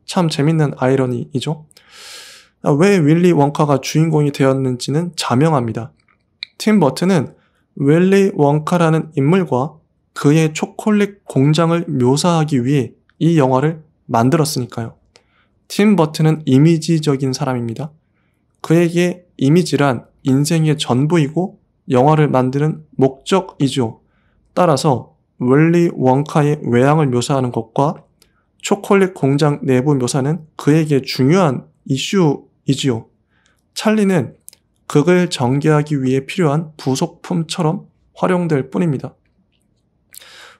A: 참 재밌는 아이러니이죠. 왜 윌리 원카가 주인공이 되었는지는 자명합니다. 팀 버튼은 윌리 원카라는 인물과 그의 초콜릿 공장을 묘사하기 위해 이 영화를 만들었으니까요. 팀 버튼은 이미지적인 사람입니다. 그에게 이미지란 인생의 전부이고 영화를 만드는 목적이죠. 따라서 윌리 원카의 외양을 묘사하는 것과 초콜릿 공장 내부 묘사는 그에게 중요한 이슈이지요. 찰리는 극을 전개하기 위해 필요한 부속품처럼 활용될 뿐입니다.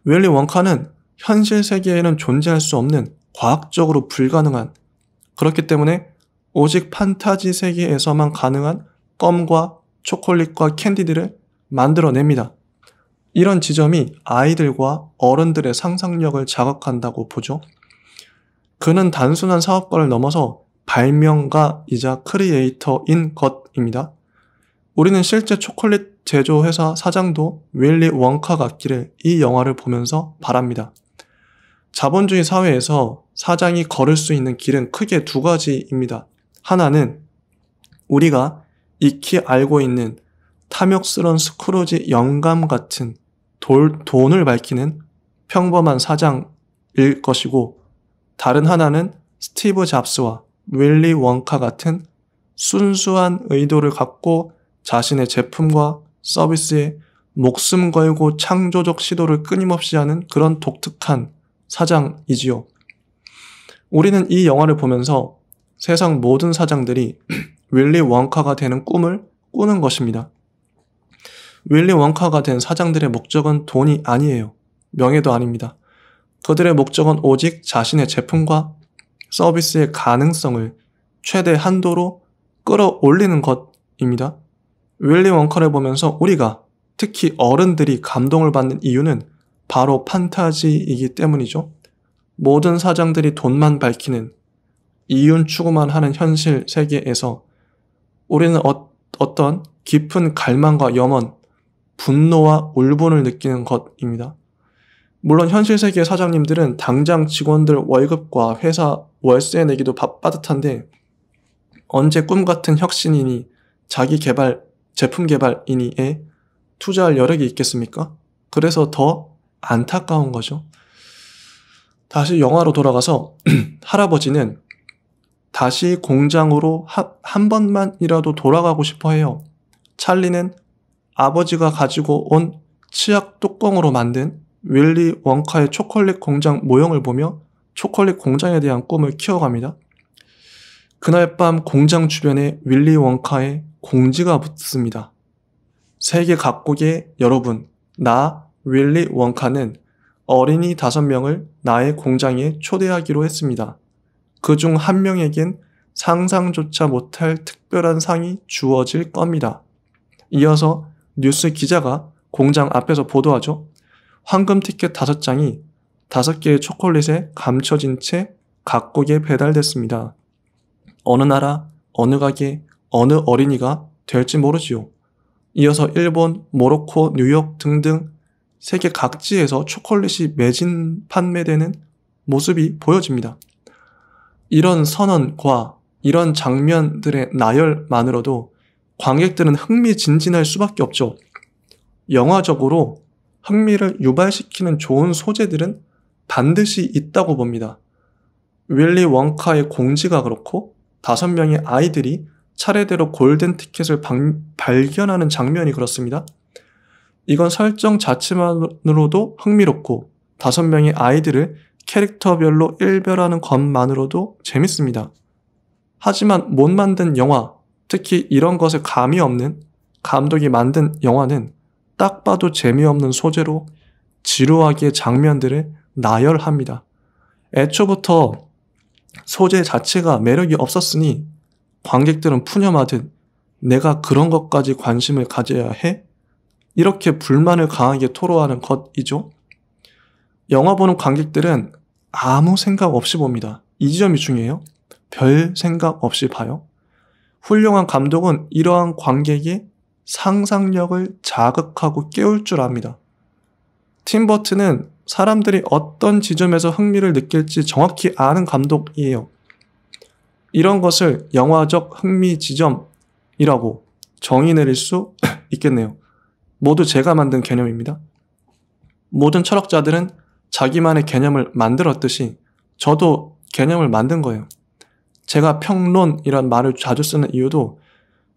A: 윌리 원카는 현실 세계에는 존재할 수 없는 과학적으로 불가능한, 그렇기 때문에 오직 판타지 세계에서만 가능한 껌과 초콜릿과 캔디들을 만들어냅니다. 이런 지점이 아이들과 어른들의 상상력을 자극한다고 보죠. 그는 단순한 사업가를 넘어서 발명가이자 크리에이터인 것입니다. 우리는 실제 초콜릿 제조회사 사장도 윌리 원카 같기를 이 영화를 보면서 바랍니다. 자본주의 사회에서 사장이 걸을 수 있는 길은 크게 두 가지입니다. 하나는 우리가 익히 알고 있는 탐욕스러운 스크루지 영감 같은 돈을 밝히는 평범한 사장일 것이고, 다른 하나는 스티브 잡스와 윌리 원카 같은 순수한 의도를 갖고 자신의 제품과 서비스에 목숨 걸고 창조적 시도를 끊임없이 하는 그런 독특한 사장이지요. 우리는 이 영화를 보면서 세상 모든 사장들이 윌리 원카가 되는 꿈을 꾸는 것입니다. 윌리 원카가 된 사장들의 목적은 돈이 아니에요. 명예도 아닙니다. 그들의 목적은 오직 자신의 제품과 서비스의 가능성을 최대 한도로 끌어올리는 것입니다. 윌리 원카를 보면서 우리가, 특히 어른들이 감동을 받는 이유는 바로 판타지이기 때문이죠. 모든 사장들이 돈만 밝히는, 이윤 추구만 하는 현실 세계에서 우리는 어떤 깊은 갈망과 염원, 분노와 울분을 느끼는 것입니다. 물론 현실 세계의 사장님들은 당장 직원들 월급과 회사 월세 내기도 바빠듯한데 언제 꿈같은 혁신이니 자기 개발, 제품 개발이니에 투자할 여력이 있겠습니까? 그래서 더 안타까운 거죠. 다시 영화로 돌아가서 할아버지는 다시 공장으로 한 번만이라도 돌아가고 싶어 해요. 찰리는 아버지가 가지고 온 치약 뚜껑으로 만든 윌리 원카의 초콜릿 공장 모형을 보며 초콜릿 공장에 대한 꿈을 키워갑니다. 그날 밤 공장 주변에 윌리 원카의 공지가 붙습니다. 세계 각국의 여러분, 나 윌리 원카는 어린이 5명을 나의 공장에 초대하기로 했습니다. 그중 한 명에겐 상상조차 못할 특별한 상이 주어질 겁니다. 이어서 뉴스 기자가 공장 앞에서 보도하죠. 황금 티켓 5장이 5개의 초콜릿에 감춰진 채 각국에 배달됐습니다. 어느 나라, 어느 가게, 어느 어린이가 될지 모르지요. 이어서 일본, 모로코, 뉴욕 등등 세계 각지에서 초콜릿이 매진 판매되는 모습이 보여집니다. 이런 선언과 이런 장면들의 나열만으로도 관객들은 흥미진진할 수밖에 없죠. 영화적으로 흥미를 유발시키는 좋은 소재들은 반드시 있다고 봅니다. 윌리 원카의 공지가 그렇고 5명의 아이들이 차례대로 골든 티켓을 발견하는 장면이 그렇습니다. 이건 설정 자체만으로도 흥미롭고 5명의 아이들을 캐릭터별로 일별하는 것만으로도 재밌습니다. 하지만 못 만든 영화, 특히 이런 것에 감이 없는 감독이 만든 영화는 딱 봐도 재미없는 소재로 지루하게 장면들을 나열합니다. 애초부터 소재 자체가 매력이 없었으니 관객들은 푸념하듯 내가 그런 것까지 관심을 가져야 해? 이렇게 불만을 강하게 토로하는 것이죠. 영화 보는 관객들은 아무 생각 없이 봅니다. 이 지점이 중요해요. 별 생각 없이 봐요. 훌륭한 감독은 이러한 관객의 상상력을 자극하고 깨울 줄 압니다. 팀 버튼은 사람들이 어떤 지점에서 흥미를 느낄지 정확히 아는 감독이에요. 이런 것을 영화적 흥미 지점이라고 정의 내릴 수 있겠네요. 모두 제가 만든 개념입니다. 모든 철학자들은 자기만의 개념을 만들었듯이 저도 개념을 만든 거예요. 제가 평론이란 말을 자주 쓰는 이유도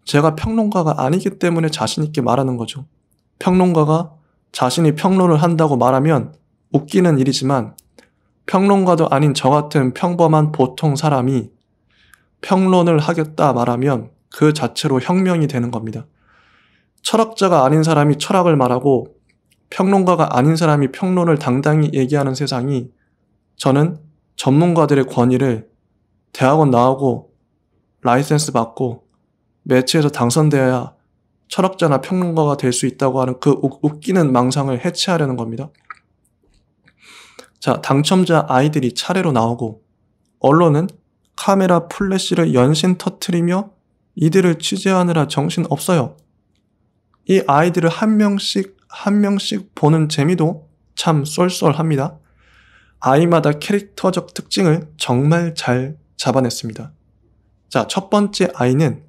A: 제가 평론가가 아니기 때문에 자신 있게 말하는 거죠. 평론가가 자신이 평론을 한다고 말하면 웃기는 일이지만 평론가도 아닌 저 같은 평범한 보통 사람이 평론을 하겠다 말하면 그 자체로 혁명이 되는 겁니다. 철학자가 아닌 사람이 철학을 말하고 평론가가 아닌 사람이 평론을 당당히 얘기하는 세상이 저는 전문가들의 권위를 대학원 나오고 라이센스 받고 매체에서 당선되어야 철학자나 평론가가 될 수 있다고 하는 그 웃기는 망상을 해체하려는 겁니다. 자, 당첨자 아이들이 차례로 나오고 언론은 카메라 플래시를 연신 터트리며 이들을 취재하느라 정신 없어요. 이 아이들을 한 명씩 보는 재미도 참 쏠쏠합니다. 아이마다 캐릭터적 특징을 정말 잘 잡아냈습니다. 자, 첫 번째 아이는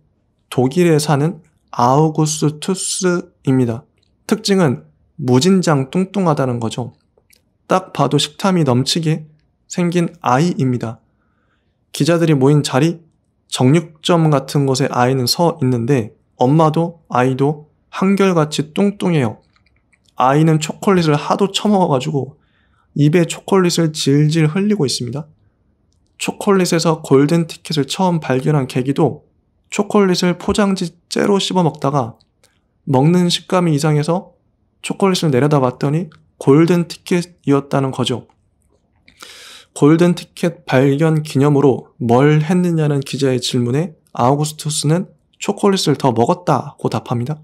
A: 독일에 사는 아우구스투스입니다. 특징은 무진장 뚱뚱하다는 거죠. 딱 봐도 식탐이 넘치게 생긴 아이입니다. 기자들이 모인 자리, 정육점 같은 곳에 아이는 서 있는데 엄마도 아이도 한결같이 뚱뚱해요. 아이는 초콜릿을 하도 처먹어가지고 입에 초콜릿을 질질 흘리고 있습니다. 초콜릿에서 골든 티켓을 처음 발견한 계기도 초콜릿을 포장지 째로 씹어 먹다가 먹는 식감이 이상해서 초콜릿을 내려다봤더니 골든 티켓이었다는 거죠. 골든 티켓 발견 기념으로 뭘 했느냐는 기자의 질문에 아우구스투스는 초콜릿을 더 먹었다고 답합니다.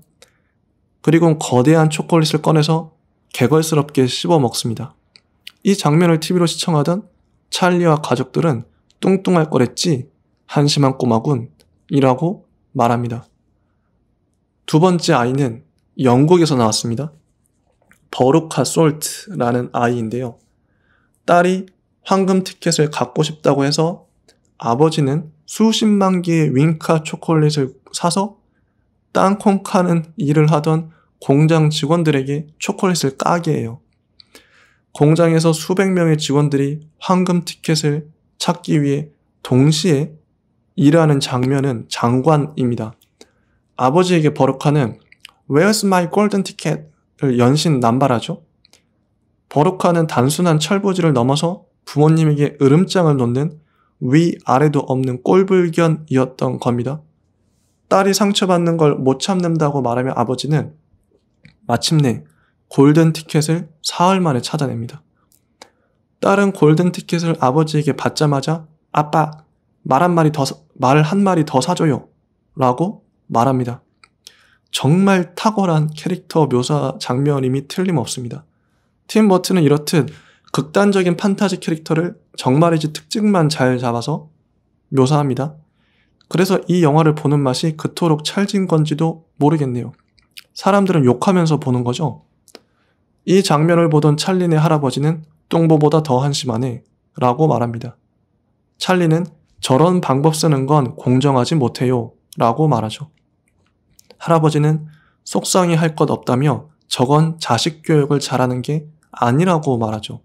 A: 그리고 거대한 초콜릿을 꺼내서 개걸스럽게 씹어 먹습니다. 이 장면을 TV로 시청하던 찰리와 가족들은 뚱뚱할 거랬지 한심한 꼬마군 이라고 말합니다. 두 번째 아이는 영국에서 나왔습니다. 버루카 솔트라는 아이인데요. 딸이 황금 티켓을 갖고 싶다고 해서 아버지는 수십만 개의 윙카 초콜릿을 사서 땅콩 카는 일을 하던 공장 직원들에게 초콜릿을 까게 해요. 공장에서 수백 명의 직원들이 황금 티켓을 찾기 위해 동시에 일하는 장면은 장관입니다. 아버지에게 버루카는 Where's my golden ticket을 연신 남발하죠. 버루카는 단순한 철부지를 넘어서 부모님에게 으름장을 놓는 위아래도 없는 꼴불견이었던 겁니다. 딸이 상처받는 걸 못 참는다고 말하며 아버지는 마침내 골든 티켓을 사흘 만에 찾아냅니다. 딸은 골든 티켓을 아버지에게 받자마자 아빠, 말 한 마리 더 사줘요 라고 말합니다. 정말 탁월한 캐릭터 묘사 장면임이 틀림없습니다. 팀 버튼은 이렇듯 극단적인 판타지 캐릭터를 정말이지 특징만 잘 잡아서 묘사합니다. 그래서 이 영화를 보는 맛이 그토록 찰진 건지도 모르겠네요. 사람들은 욕하면서 보는 거죠. 이 장면을 보던 찰리네 할아버지는 뚱보보다 더 한심하네 라고 말합니다. 찰리는 저런 방법 쓰는 건 공정하지 못해요 라고 말하죠. 할아버지는 속상해 할 것 없다며 저건 자식 교육을 잘하는 게 아니라고 말하죠.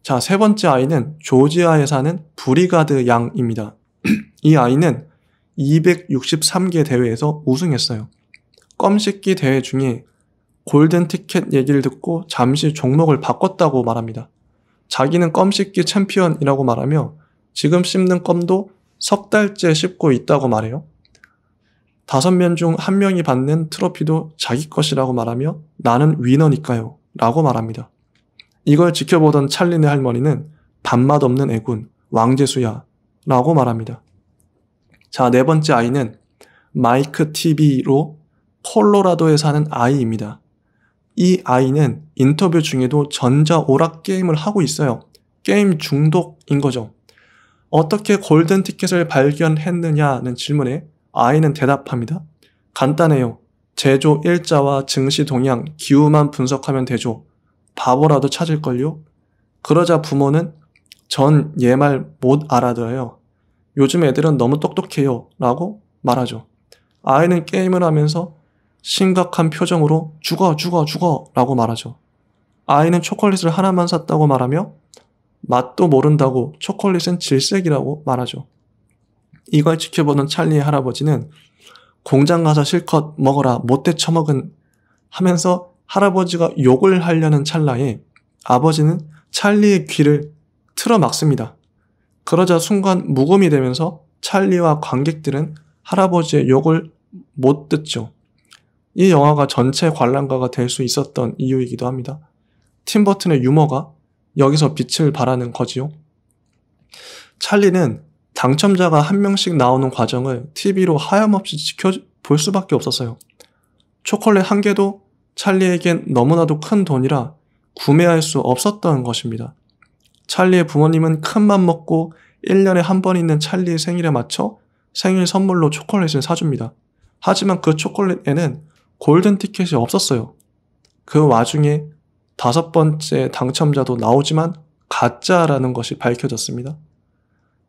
A: 자, 세 번째 아이는 조지아에 사는 브리가드 양입니다. 이 아이는 263개 대회에서 우승했어요. 껌 씹기 대회 중에 골든 티켓 얘기를 듣고 잠시 종목을 바꿨다고 말합니다. 자기는 껌 씹기 챔피언이라고 말하며 지금 씹는 껌도 석 달째 씹고 있다고 말해요. 5명 중 1명이 받는 트로피도 자기 것이라고 말하며 나는 위너니까요 라고 말합니다. 이걸 지켜보던 찰리네 할머니는 밥맛 없는 애군, 왕재수야 라고 말합니다. 자, 네 번째 아이는 마이크 TV로 콜로라도에 사는 아이입니다. 이 아이는 인터뷰 중에도 전자오락 게임을 하고 있어요. 게임 중독인 거죠. 어떻게 골든 티켓을 발견했느냐는 질문에 아이는 대답합니다. 간단해요. 제조 일자와 증시 동향, 기후만 분석하면 되죠. 바보라도 찾을걸요? 그러자 부모는 전 얘 말 못 알아들어요. 요즘 애들은 너무 똑똑해요 라고 말하죠. 아이는 게임을 하면서 심각한 표정으로 죽어 라고 말하죠. 아이는 초콜릿을 하나만 샀다고 말하며 맛도 모른다고 초콜릿은 질색이라고 말하죠. 이걸 지켜보는 찰리의 할아버지는 공장 가서 실컷 먹어라 못돼 처먹은 하면서 할아버지가 욕을 하려는 찰나에 아버지는 찰리의 귀를 틀어막습니다. 그러자 순간 묵음이 되면서 찰리와 관객들은 할아버지의 욕을 못 듣죠. 이 영화가 전체 관람가가 될 수 있었던 이유이기도 합니다. 팀 버튼의 유머가 여기서 빛을 발하는 거지요. 찰리는 당첨자가 한 명씩 나오는 과정을 TV로 하염없이 지켜볼 수밖에 없었어요. 초콜릿 한 개도 찰리에겐 너무나도 큰 돈이라 구매할 수 없었던 것입니다. 찰리의 부모님은 큰맘 먹고 1년에 한 번 있는 찰리의 생일에 맞춰 생일 선물로 초콜릿을 사줍니다. 하지만 그 초콜릿에는 골든 티켓이 없었어요. 그 와중에 5번째 당첨자도 나오지만 가짜라는 것이 밝혀졌습니다.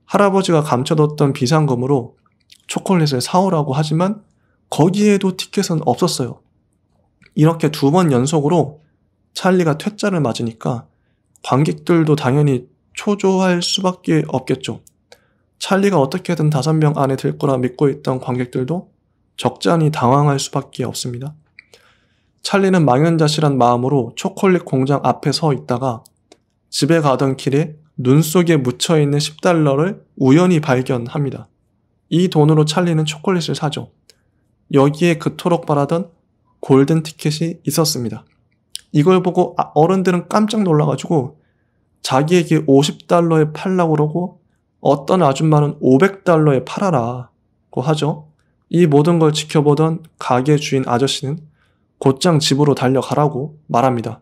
A: 할아버지가 감춰뒀던 비상금으로 초콜릿을 사오라고 하지만 거기에도 티켓은 없었어요. 이렇게 2번 연속으로 찰리가 퇴짜를 맞으니까 관객들도 당연히 초조할 수밖에 없겠죠. 찰리가 어떻게든 5명 안에 들 거라 믿고 있던 관객들도 적잖이 당황할 수밖에 없습니다. 찰리는 망연자실한 마음으로 초콜릿 공장 앞에 서 있다가 집에 가던 길에 눈 속에 묻혀있는 $10를 우연히 발견합니다. 이 돈으로 찰리는 초콜릿을 사죠. 여기에 그토록 바라던 골든 티켓이 있었습니다. 이걸 보고 어른들은 깜짝 놀라가지고 자기에게 $50에 팔라고 그러고 어떤 아줌마는 $500에 팔아라고 하죠. 이 모든 걸 지켜보던 가게 주인 아저씨는 곧장 집으로 달려가라고 말합니다.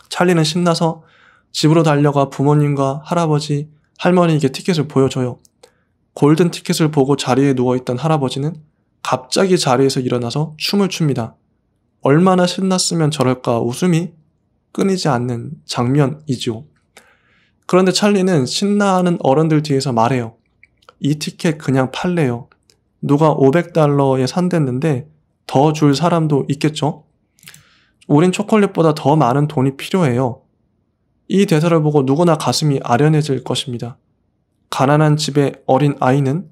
A: 찰리는 신나서 집으로 달려가 부모님과 할아버지, 할머니에게 티켓을 보여줘요. 골든 티켓을 보고 자리에 누워있던 할아버지는 갑자기 자리에서 일어나서 춤을 춥니다. 얼마나 신났으면 저럴까 웃음이 끊이지 않는 장면이지요. 그런데 찰리는 신나하는 어른들 뒤에서 말해요. 이 티켓 그냥 팔래요. 누가 $500에 산댔는데 더 줄 사람도 있겠죠? 우린 초콜릿보다 더 많은 돈이 필요해요. 이 대사를 보고 누구나 가슴이 아련해질 것입니다. 가난한 집의 어린 아이는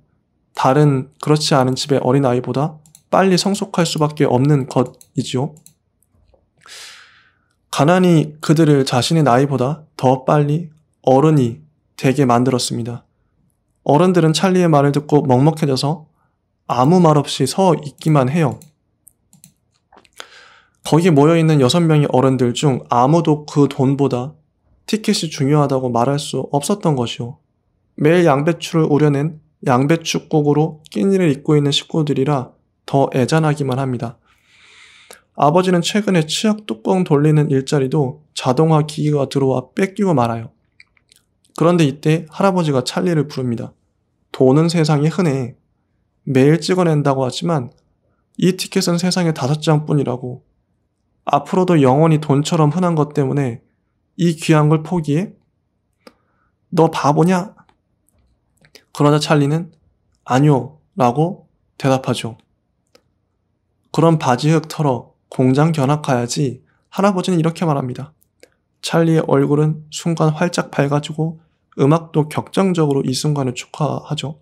A: 다른 그렇지 않은 집의 어린 아이보다 빨리 성숙할 수밖에 없는 것이지요. 가난이 그들을 자신의 나이보다 더 빨리 어른이 되게 만들었습니다. 어른들은 찰리의 말을 듣고 먹먹해져서 아무 말 없이 서 있기만 해요. 거기 모여있는 6명의 어른들 중 아무도 그 돈보다 티켓이 중요하다고 말할 수 없었던 것이요. 매일 양배추를 우려낸 양배추국으로 끼니를 잇고 있는 식구들이라 더 애잔하기만 합니다. 아버지는 최근에 치약 뚜껑 돌리는 일자리도 자동화 기기가 들어와 뺏기고 말아요. 그런데 이때 할아버지가 찰리를 부릅니다. 돈은 세상에 흔해. 매일 찍어낸다고 하지만 이 티켓은 세상에 5장뿐이라고. 앞으로도 영원히 돈처럼 흔한 것 때문에 이 귀한 걸 포기해? 너 바보냐? 그러자 찰리는 아니요 라고 대답하죠. 그럼 바지흙 털어 공장 견학가야지. 할아버지는 이렇게 말합니다. 찰리의 얼굴은 순간 활짝 밝아지고 음악도 격정적으로 이 순간을 축하하죠.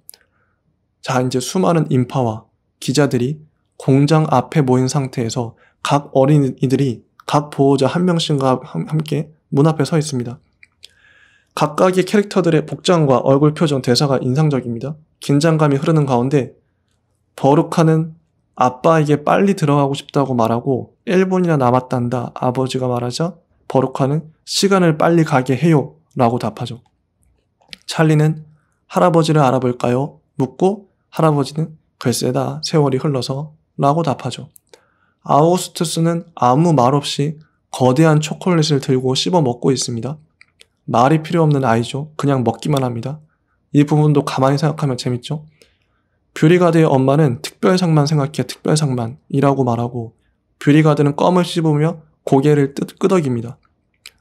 A: 자, 이제 수많은 인파와 기자들이 공장 앞에 모인 상태에서 각 어린이들이 각 보호자 한 명씩과 함께 문 앞에 서 있습니다. 각각의 캐릭터들의 복장과 얼굴 표정, 대사가 인상적입니다. 긴장감이 흐르는 가운데 버루카는 아빠에게 빨리 들어가고 싶다고 말하고 1분이나 남았단다 아버지가 말하자 버루카는 시간을 빨리 가게 해요 라고 답하죠. 찰리는 할아버지를 알아볼까요? 묻고 할아버지는 글쎄다 세월이 흘러서 라고 답하죠. 아우구스투스는 아무 말 없이 거대한 초콜릿을 들고 씹어 먹고 있습니다. 말이 필요 없는 아이죠. 그냥 먹기만 합니다. 이 부분도 가만히 생각하면 재밌죠. 뷰리가드의 엄마는 특별상만 생각해 특별상만이라고 말하고 뷰리가드는 껌을 씹으며 고개를 끄덕입니다.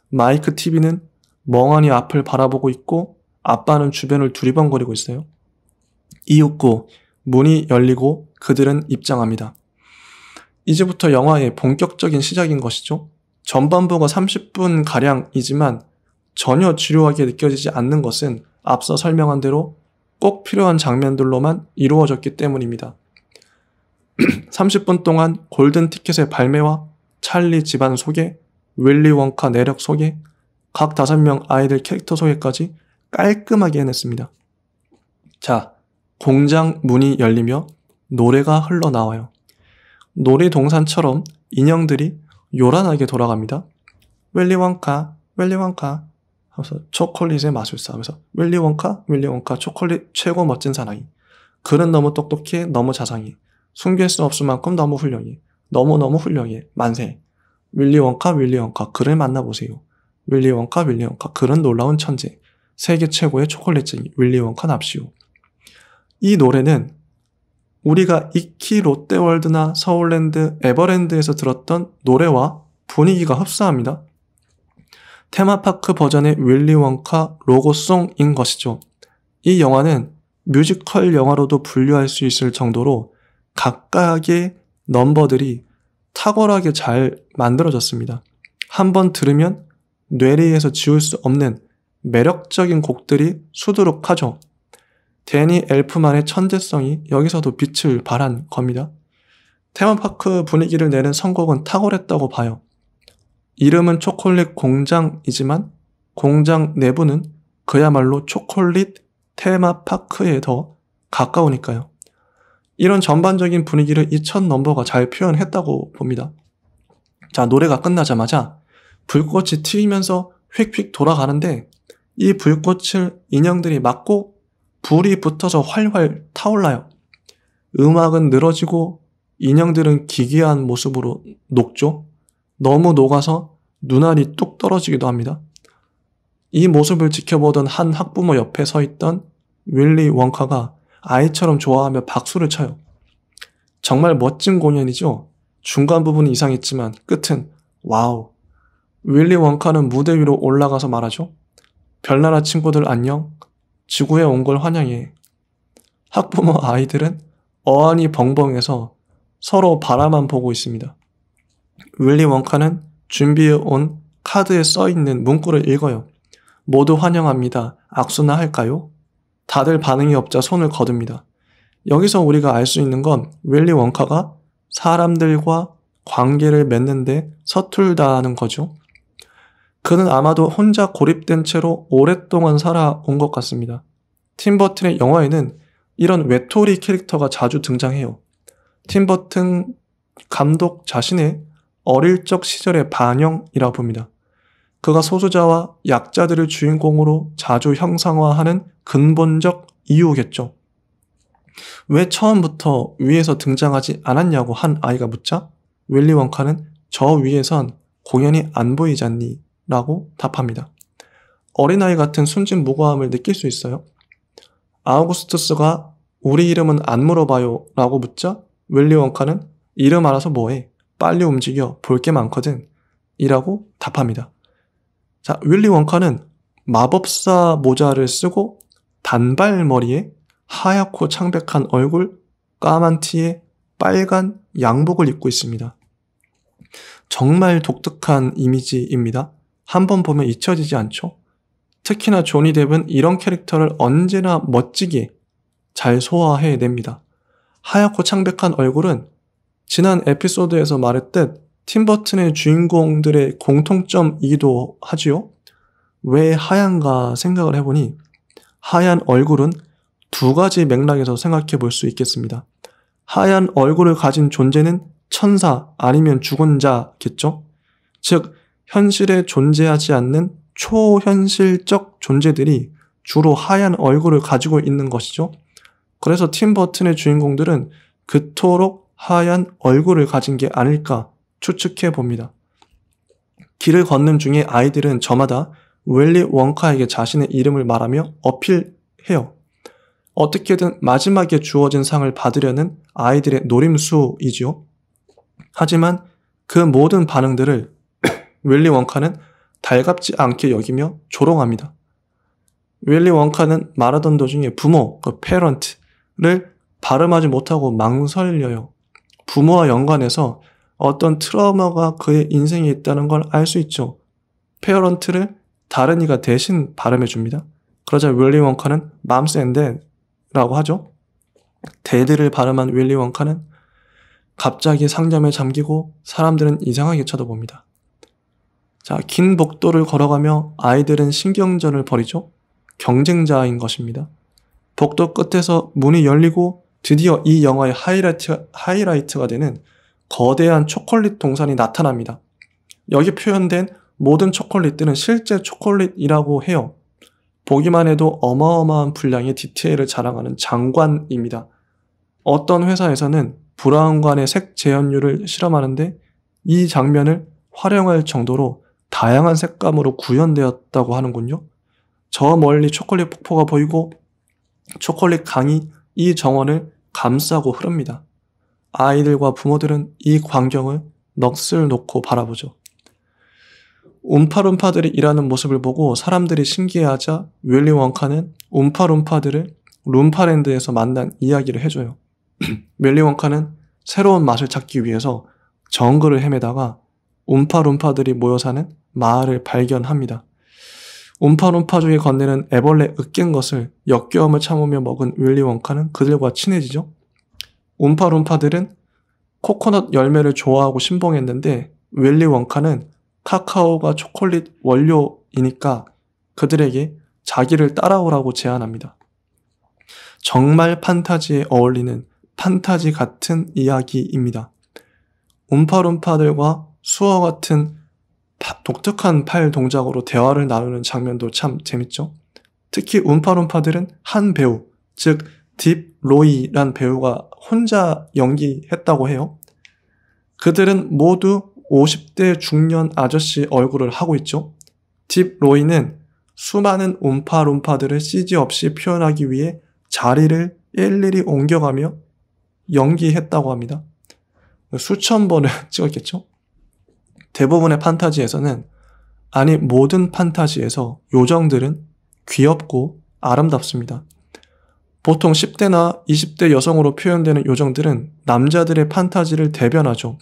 A: 마이크 TV는 멍하니 앞을 바라보고 있고 아빠는 주변을 두리번거리고 있어요. 이윽고 문이 열리고 그들은 입장합니다. 이제부터 영화의 본격적인 시작인 것이죠. 전반부가 30분가량이지만 전혀 지루하게 느껴지지 않는 것은 앞서 설명한 대로 꼭 필요한 장면들로만 이루어졌기 때문입니다. 30분 동안 골든 티켓의 발매와 찰리 집안 소개, 윌리 원카 내력 소개, 각 5명 아이들 캐릭터 소개까지 깔끔하게 해냈습니다. 자, 공장 문이 열리며 노래가 흘러나와요. 놀이동산처럼 인형들이 요란하게 돌아갑니다. 윌리 원카, 윌리 원카 하면서 초콜릿의 마술사 하면서 윌리 원카, 윌리 원카 초콜릿 최고 멋진 사나이. 그는 너무 똑똑해, 너무 자상해. 숨길 수 없을 만큼 너무 훌륭해. 너무너무 훌륭해. 만세. 윌리 원카, 윌리 원카 그를 만나보세요. 윌리 원카, 윌리 원카 그는 놀라운 천재. 세계 최고의 초콜릿쟁이 윌리 원카 납시오. 이 노래는 우리가 익히 롯데월드나 서울랜드, 에버랜드에서 들었던 노래와 분위기가 흡사합니다. 테마파크 버전의 윌리 원카 로고송인 것이죠. 이 영화는 뮤지컬 영화로도 분류할 수 있을 정도로 각각의 넘버들이 탁월하게 잘 만들어졌습니다. 한번 들으면 뇌리에서 지울 수 없는 매력적인 곡들이 수두룩하죠. 데니 엘프만의 천재성이 여기서도 빛을 발한 겁니다. 테마파크 분위기를 내는 선곡은 탁월했다고 봐요. 이름은 초콜릿 공장이지만 공장 내부는 그야말로 초콜릿 테마파크에 더 가까우니까요. 이런 전반적인 분위기를 이 첫 넘버가 잘 표현했다고 봅니다. 자, 노래가 끝나자마자 불꽃이 튀면서 휙휙 돌아가는데 이 불꽃을 인형들이 맞고 불이 붙어서 활활 타올라요. 음악은 늘어지고 인형들은 기괴한 모습으로 녹죠. 너무 녹아서 눈알이 뚝 떨어지기도 합니다. 이 모습을 지켜보던 한 학부모 옆에 서 있던 윌리 원카가 아이처럼 좋아하며 박수를 쳐요. 정말 멋진 공연이죠. 중간 부분은 이상했지만 끝은 와우. 윌리 원카는 무대 위로 올라가서 말하죠. 별나라 친구들 안녕. 지구에 온 걸 환영해. 학부모 아이들은 어안이 벙벙해서 서로 바라만 보고 있습니다. 윌리 원카는 준비해온 카드에 써있는 문구를 읽어요. 모두 환영합니다. 악수나 할까요? 다들 반응이 없자 손을 거둡니다. 여기서 우리가 알 수 있는 건 윌리 원카가 사람들과 관계를 맺는데 서툴다는 거죠. 그는 아마도 혼자 고립된 채로 오랫동안 살아온 것 같습니다. 팀 버튼의 영화에는 이런 외톨이 캐릭터가 자주 등장해요. 팀 버튼 감독 자신의 어릴 적 시절의 반영이라 봅니다. 그가 소수자와 약자들을 주인공으로 자주 형상화하는 근본적 이유겠죠. 왜 처음부터 위에서 등장하지 않았냐고 한 아이가 묻자 윌리 원카는 저 위에선 공연이 안 보이잖니? 라고 답합니다. 어린아이 같은 순진무구함을 느낄 수 있어요. 아우구스투스가 우리 이름은 안 물어봐요 라고 묻자 윌리 원카는 이름 알아서 뭐해? 빨리 움직여. 볼 게 많거든. 이라고 답합니다. 자, 윌리 원카는 마법사 모자를 쓰고 단발머리에 하얗고 창백한 얼굴, 까만 티에 빨간 양복을 입고 있습니다. 정말 독특한 이미지입니다. 한번 보면 잊혀지지 않죠? 특히나 조니 뎁은 이런 캐릭터를 언제나 멋지게 잘 소화해냅니다. 하얗고 창백한 얼굴은 지난 에피소드에서 말했듯 팀 버튼의 주인공들의 공통점이기도 하지요. 왜 하얀가 생각을 해보니 하얀 얼굴은 두 가지 맥락에서 생각해 볼 수 있겠습니다. 하얀 얼굴을 가진 존재는 천사 아니면 죽은 자겠죠? 즉 현실에 존재하지 않는 초현실적 존재들이 주로 하얀 얼굴을 가지고 있는 것이죠. 그래서 팀 버튼의 주인공들은 그토록 하얀 얼굴을 가진 게 아닐까 추측해 봅니다. 길을 걷는 중에 아이들은 저마다 윌리 원카에게 자신의 이름을 말하며 어필해요. 어떻게든 마지막에 주어진 상을 받으려는 아이들의 노림수이지요. 하지만 그 모든 반응들을 윌리 원카는 달갑지 않게 여기며 조롱합니다. 윌리 원카는 말하던 도중에 부모, parent를 발음하지 못하고 망설여요. 부모와 연관해서 어떤 트라우마가 그의 인생에 있다는 걸 알 수 있죠. parent를 다른 이가 대신 발음해 줍니다. 그러자 윌리 원카는 moms and dad라고 하죠. 데드를 발음한 윌리 원카는 갑자기 상념에 잠기고 사람들은 이상하게 쳐다봅니다. 자, 긴 복도를 걸어가며 아이들은 신경전을 벌이죠. 경쟁자인 것입니다. 복도 끝에서 문이 열리고 드디어 이 영화의 하이라이트가 되는 거대한 초콜릿 동산이 나타납니다. 여기 표현된 모든 초콜릿들은 실제 초콜릿이라고 해요. 보기만 해도 어마어마한 분량의 디테일을 자랑하는 장관입니다. 어떤 회사에서는 브라운관의 색 재현율을 실험하는데 이 장면을 활용할 정도로 다양한 색감으로 구현되었다고 하는군요. 저 멀리 초콜릿 폭포가 보이고 초콜릿 강이 이 정원을 감싸고 흐릅니다. 아이들과 부모들은 이 광경을 넋을 놓고 바라보죠. 움파룸파들이 일하는 모습을 보고 사람들이 신기해하자 윌리 원카는 움파룸파들을 룸파랜드에서 만난 이야기를 해줘요. 윌리 원카는 새로운 맛을 찾기 위해서 정글을 헤매다가 움파룸파들이 모여 사는 마을을 발견합니다. 움파룸파 중에 건네는 애벌레 으깬 것을 역겨움을 참으며 먹은 윌리 원카는 그들과 친해지죠. 움파룸파들은 코코넛 열매를 좋아하고 신봉했는데 윌리 원카는 카카오가 초콜릿 원료이니까 그들에게 자기를 따라오라고 제안합니다. 정말 판타지에 어울리는 판타지 같은 이야기입니다. 움파룸파들과 수어 같은 독특한 팔 동작으로 대화를 나누는 장면도 참 재밌죠. 특히 움파룸파들은 한 배우, 즉 딥 로이란 배우가 혼자 연기했다고 해요. 그들은 모두 50대 중년 아저씨 얼굴을 하고 있죠. 딥 로이는 수많은 움파룸파들을 CG 없이 표현하기 위해 자리를 일일이 옮겨가며 연기했다고 합니다. 수천 번을 찍었겠죠? 대부분의 판타지에서는, 아니 모든 판타지에서 요정들은 귀엽고 아름답습니다. 보통 10대나 20대 여성으로 표현되는 요정들은 남자들의 판타지를 대변하죠.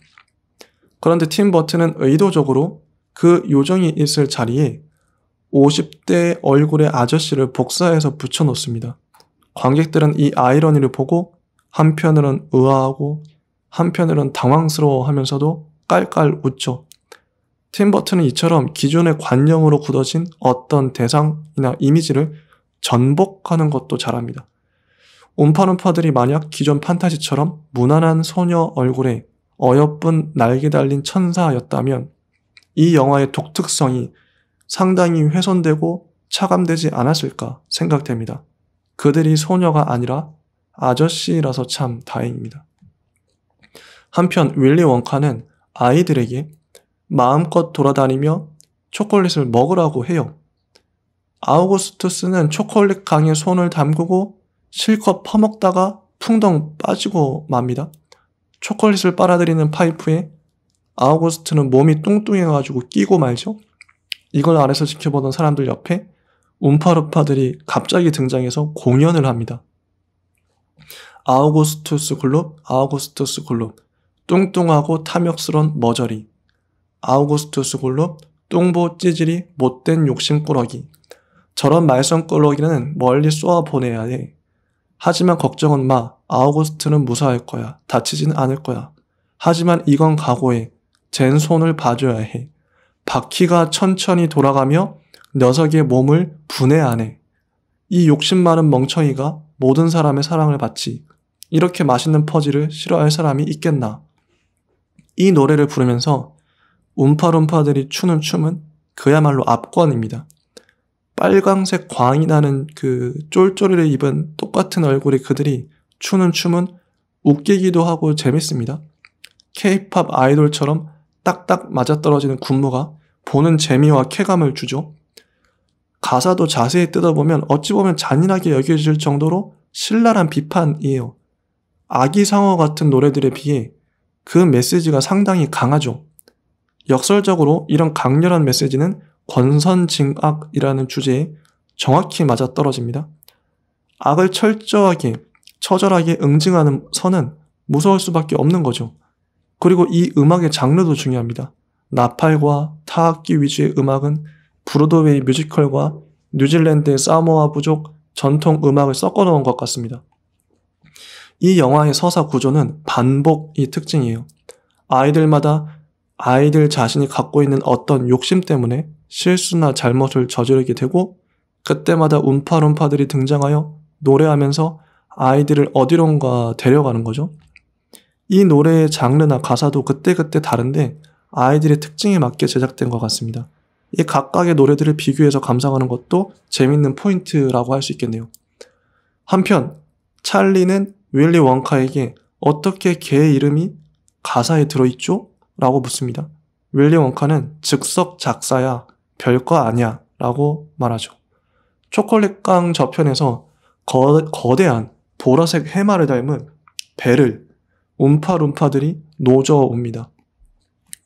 A: 그런데 팀 버튼은 의도적으로 그 요정이 있을 자리에 50대 얼굴의 아저씨를 복사해서 붙여놓습니다. 관객들은 이 아이러니를 보고 한편으론 의아하고 한편으론 당황스러워하면서도 깔깔 웃죠. 팀 버튼은 이처럼 기존의 관념으로 굳어진 어떤 대상이나 이미지를 전복하는 것도 잘합니다. 움파룸파들이 만약 기존 판타지처럼 무난한 소녀 얼굴에 어여쁜 날개 달린 천사였다면 이 영화의 독특성이 상당히 훼손되고 차감되지 않았을까 생각됩니다. 그들이 소녀가 아니라 아저씨라서 참 다행입니다. 한편 윌리 원카는 아이들에게 마음껏 돌아다니며 초콜릿을 먹으라고 해요. 아우구스투스는 초콜릿 강에 손을 담그고 실컷 퍼먹다가 풍덩 빠지고 맙니다. 초콜릿을 빨아들이는 파이프에 아우구스트는 몸이 뚱뚱해가지고 끼고 말죠. 이걸 아래서 지켜보던 사람들 옆에 움파루파들이 갑자기 등장해서 공연을 합니다. 아우구스투스 글룹, 아우구스투스 글룹, 뚱뚱하고 탐욕스런 머저리, 아우구스투스 글룹, 뚱보 찌질이 못된 욕심꾸러기. 저런 말썽꾸러기는 멀리 쏘아보내야 해. 하지만 걱정은 마. 아우구스트는 무사할 거야. 다치지는 않을 거야. 하지만 이건 각오해. 쟨 손을 봐줘야 해. 바퀴가 천천히 돌아가며 녀석의 몸을 분해하네. 이 욕심 많은 멍청이가 모든 사람의 사랑을 받지. 이렇게 맛있는 퍼즐을 싫어할 사람이 있겠나. 이 노래를 부르면서 움파룸파들이 추는 춤은 그야말로 압권입니다. 빨강색 광이 나는 그 쫄쫄이를 입은 똑같은 얼굴의 그들이 추는 춤은 웃기기도 하고 재밌습니다. K-팝 아이돌처럼 딱딱 맞아떨어지는 군무가 보는 재미와 쾌감을 주죠. 가사도 자세히 뜯어보면 어찌 보면 잔인하게 여겨질 정도로 신랄한 비판이에요. 아기상어 같은 노래들에 비해 그 메시지가 상당히 강하죠. 역설적으로 이런 강렬한 메시지는 권선징악이라는 주제에 정확히 맞아떨어집니다. 악을 철저하게, 처절하게 응징하는 선은 무서울 수밖에 없는 거죠. 그리고 이 음악의 장르도 중요합니다. 나팔과 타악기 위주의 음악은 브로드웨이 뮤지컬과 뉴질랜드의 사모아 부족 전통 음악을 섞어 놓은 것 같습니다. 이 영화의 서사 구조는 반복이 특징이에요. 아이들마다 아이들 자신이 갖고 있는 어떤 욕심 때문에 실수나 잘못을 저지르게 되고 그때마다 움파룸파들이 등장하여 노래하면서 아이들을 어디론가 데려가는 거죠. 이 노래의 장르나 가사도 그때그때 다른데 아이들의 특징에 맞게 제작된 것 같습니다. 이 각각의 노래들을 비교해서 감상하는 것도 재밌는 포인트라고 할 수 있겠네요. 한편 찰리는 윌리 원카에게 어떻게 걔의 이름이 가사에 들어있죠? 라고 묻습니다. 윌리 원카는 즉석 작사야, 별거 아니야 라고 말하죠. 초콜릿강 저편에서 거대한 보라색 해마를 닮은 배를 움파룸파들이 노져옵니다.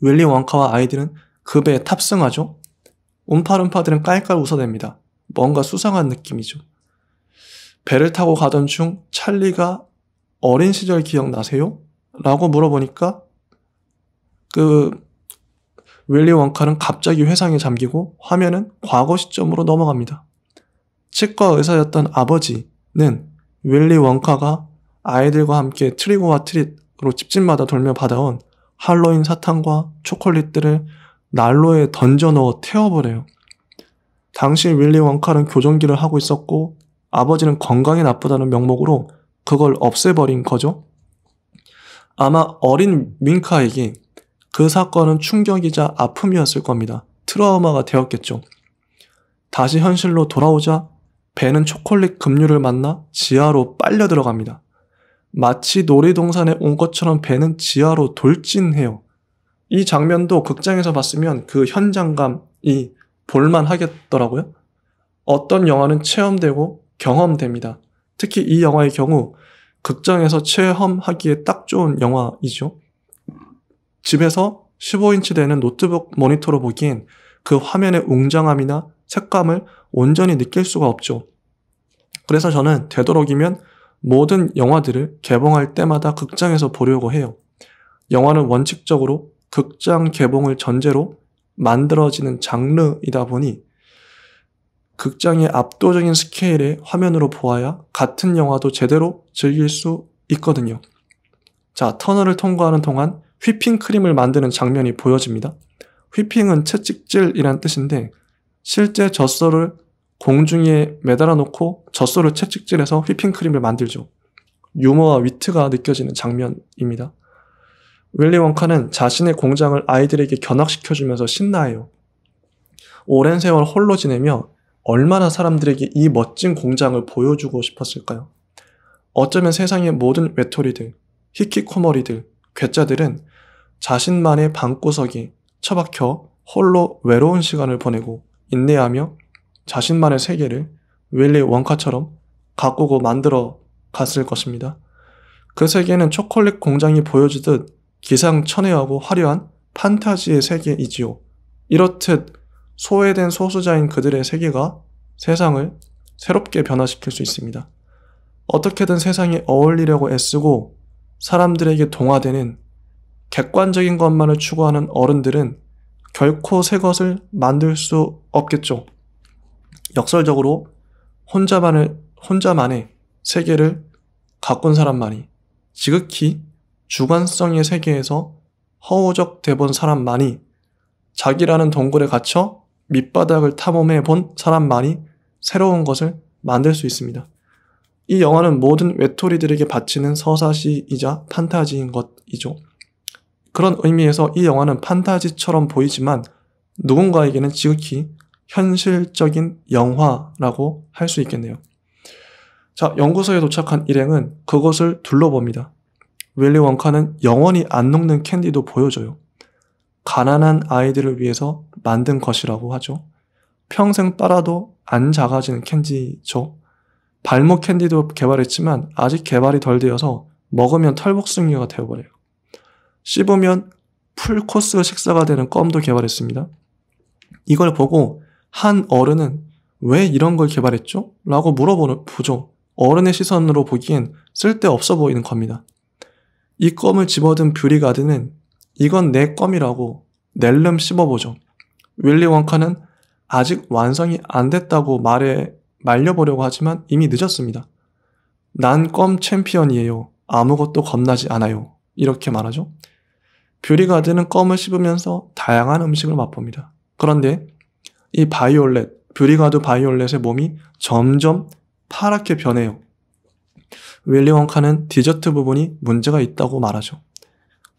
A: 윌리 원카와 아이들은 그 배에 탑승하죠. 움파룸파들은 깔깔 웃어댑니다. 뭔가 수상한 느낌이죠. 배를 타고 가던 중 찰리가 어린 시절 기억나세요? 라고 물어보니까 윌리 원카는 갑자기 회상에 잠기고 화면은 과거 시점으로 넘어갑니다. 치과 의사였던 아버지는 윌리 원카가 아이들과 함께 트릭과 트릿으로 집집마다 돌며 받아온 할로윈 사탕과 초콜릿들을 난로에 던져 넣어 태워버려요. 당시 윌리 원카는 교정기를 하고 있었고 아버지는 건강에 나쁘다는 명목으로 그걸 없애버린 거죠. 아마 어린 윙카에게 그 사건은 충격이자 아픔이었을 겁니다. 트라우마가 되었겠죠. 다시 현실로 돌아오자 배는 초콜릿 급류를 만나 지하로 빨려 들어갑니다. 마치 놀이동산에 온 것처럼 배는 지하로 돌진해요. 이 장면도 극장에서 봤으면 그 현장감이 볼만하겠더라고요. 어떤 영화는 체험되고 경험됩니다. 특히 이 영화의 경우 극장에서 체험하기에 딱 좋은 영화이죠. 집에서 15인치 되는 노트북 모니터로 보기엔 그 화면의 웅장함이나 색감을 온전히 느낄 수가 없죠. 그래서 저는 되도록이면 모든 영화들을 개봉할 때마다 극장에서 보려고 해요. 영화는 원칙적으로 극장 개봉을 전제로 만들어지는 장르이다 보니 극장의 압도적인 스케일의 화면으로 보아야 같은 영화도 제대로 즐길 수 있거든요. 자, 터널을 통과하는 동안 휘핑크림을 만드는 장면이 보여집니다. 휘핑은 채찍질이란 뜻인데 실제 젖소를 공중에 매달아 놓고 젖소를 채찍질해서 휘핑크림을 만들죠. 유머와 위트가 느껴지는 장면입니다. 윌리 원카는 자신의 공장을 아이들에게 견학시켜주면서 신나해요. 오랜 세월 홀로 지내며 얼마나 사람들에게 이 멋진 공장을 보여주고 싶었을까요? 어쩌면 세상의 모든 외톨이들, 히키코머리들, 괴짜들은 자신만의 방구석에 처박혀 홀로 외로운 시간을 보내고 인내하며 자신만의 세계를 윌리 원카처럼 가꾸고 만들어 갔을 것입니다. 그 세계는 초콜릿 공장이 보여주듯 기상천외하고 화려한 판타지의 세계이지요. 이렇듯 소외된 소수자인 그들의 세계가 세상을 새롭게 변화시킬 수 있습니다. 어떻게든 세상에 어울리려고 애쓰고 사람들에게 동화되는 객관적인 것만을 추구하는 어른들은 결코 새 것을 만들 수 없겠죠. 역설적으로 혼자만의 세계를 가꾼 사람만이, 지극히 주관성의 세계에서 허우적 돼본 사람만이, 자기라는 동굴에 갇혀 밑바닥을 탐험해 본 사람만이 새로운 것을 만들 수 있습니다. 이 영화는 모든 외톨이들에게 바치는 서사시이자 판타지인 것이죠. 그런 의미에서 이 영화는 판타지처럼 보이지만 누군가에게는 지극히 현실적인 영화라고 할 수 있겠네요. 자, 연구소에 도착한 일행은 그것을 둘러봅니다. 윌리 원카는 영원히 안 녹는 캔디도 보여줘요. 가난한 아이들을 위해서 만든 것이라고 하죠. 평생 빨아도 안 작아지는 캔디죠. 발목 캔디도 개발했지만 아직 개발이 덜 되어서 먹으면 털복숭이가 되어버려요. 씹으면 풀코스 식사가 되는 껌도 개발했습니다. 이걸 보고 한 어른은 왜 이런 걸 개발했죠? 라고 물어보죠. 어른의 시선으로 보기엔 쓸데없어 보이는 겁니다. 이 껌을 집어든 뷰리가드는 이건 내 껌이라고 낼름 씹어보죠. 윌리 원카는 아직 완성이 안 됐다고 말려보려고 하지만 이미 늦었습니다. 난 껌 챔피언이에요. 아무것도 겁나지 않아요. 이렇게 말하죠. 뷰리가드는 껌을 씹으면서 다양한 음식을 맛봅니다. 그런데 이 뷰리가드 바이올렛의 몸이 점점 파랗게 변해요. 윌리 원카는 디저트 부분이 문제가 있다고 말하죠.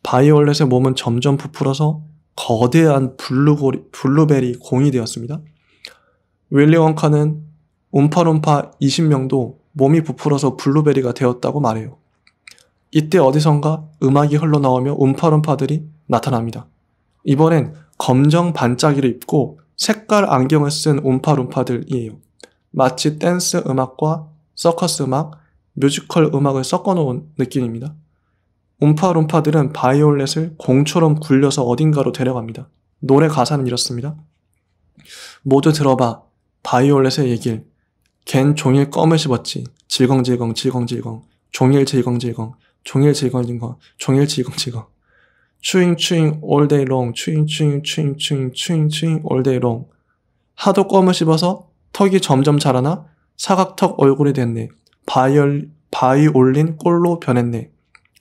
A: 바이올렛의 몸은 점점 부풀어서 거대한 블루베리 공이 되었습니다. 윌리 원카는 움파룸파 20명도 몸이 부풀어서 블루베리가 되었다고 말해요. 이때 어디선가 음악이 흘러나오며 움파룸파들이 나타납니다. 이번엔 검정 반짝이를 입고 색깔 안경을 쓴 움파룸파들이에요. 마치 댄스 음악과 서커스 음악, 뮤지컬 음악을 섞어놓은 느낌입니다. 움파룸파들은 바이올렛을 공처럼 굴려서 어딘가로 데려갑니다. 노래 가사는 이렇습니다. 모두 들어봐, 바이올렛의 얘길. 걘 종일 껌을 씹었지. 질겅질겅 질겅질겅. 종일 질겅질겅. 종일 질겅질겅. 종일 질겅질겅. 추잉 추잉 all day long. 추잉 추잉 추잉 추잉 추잉 추잉 all day long. 하도 껌을 씹어서 턱이 점점 자라나 사각턱 얼굴이 됐네. 바이올린 꼴로 변했네.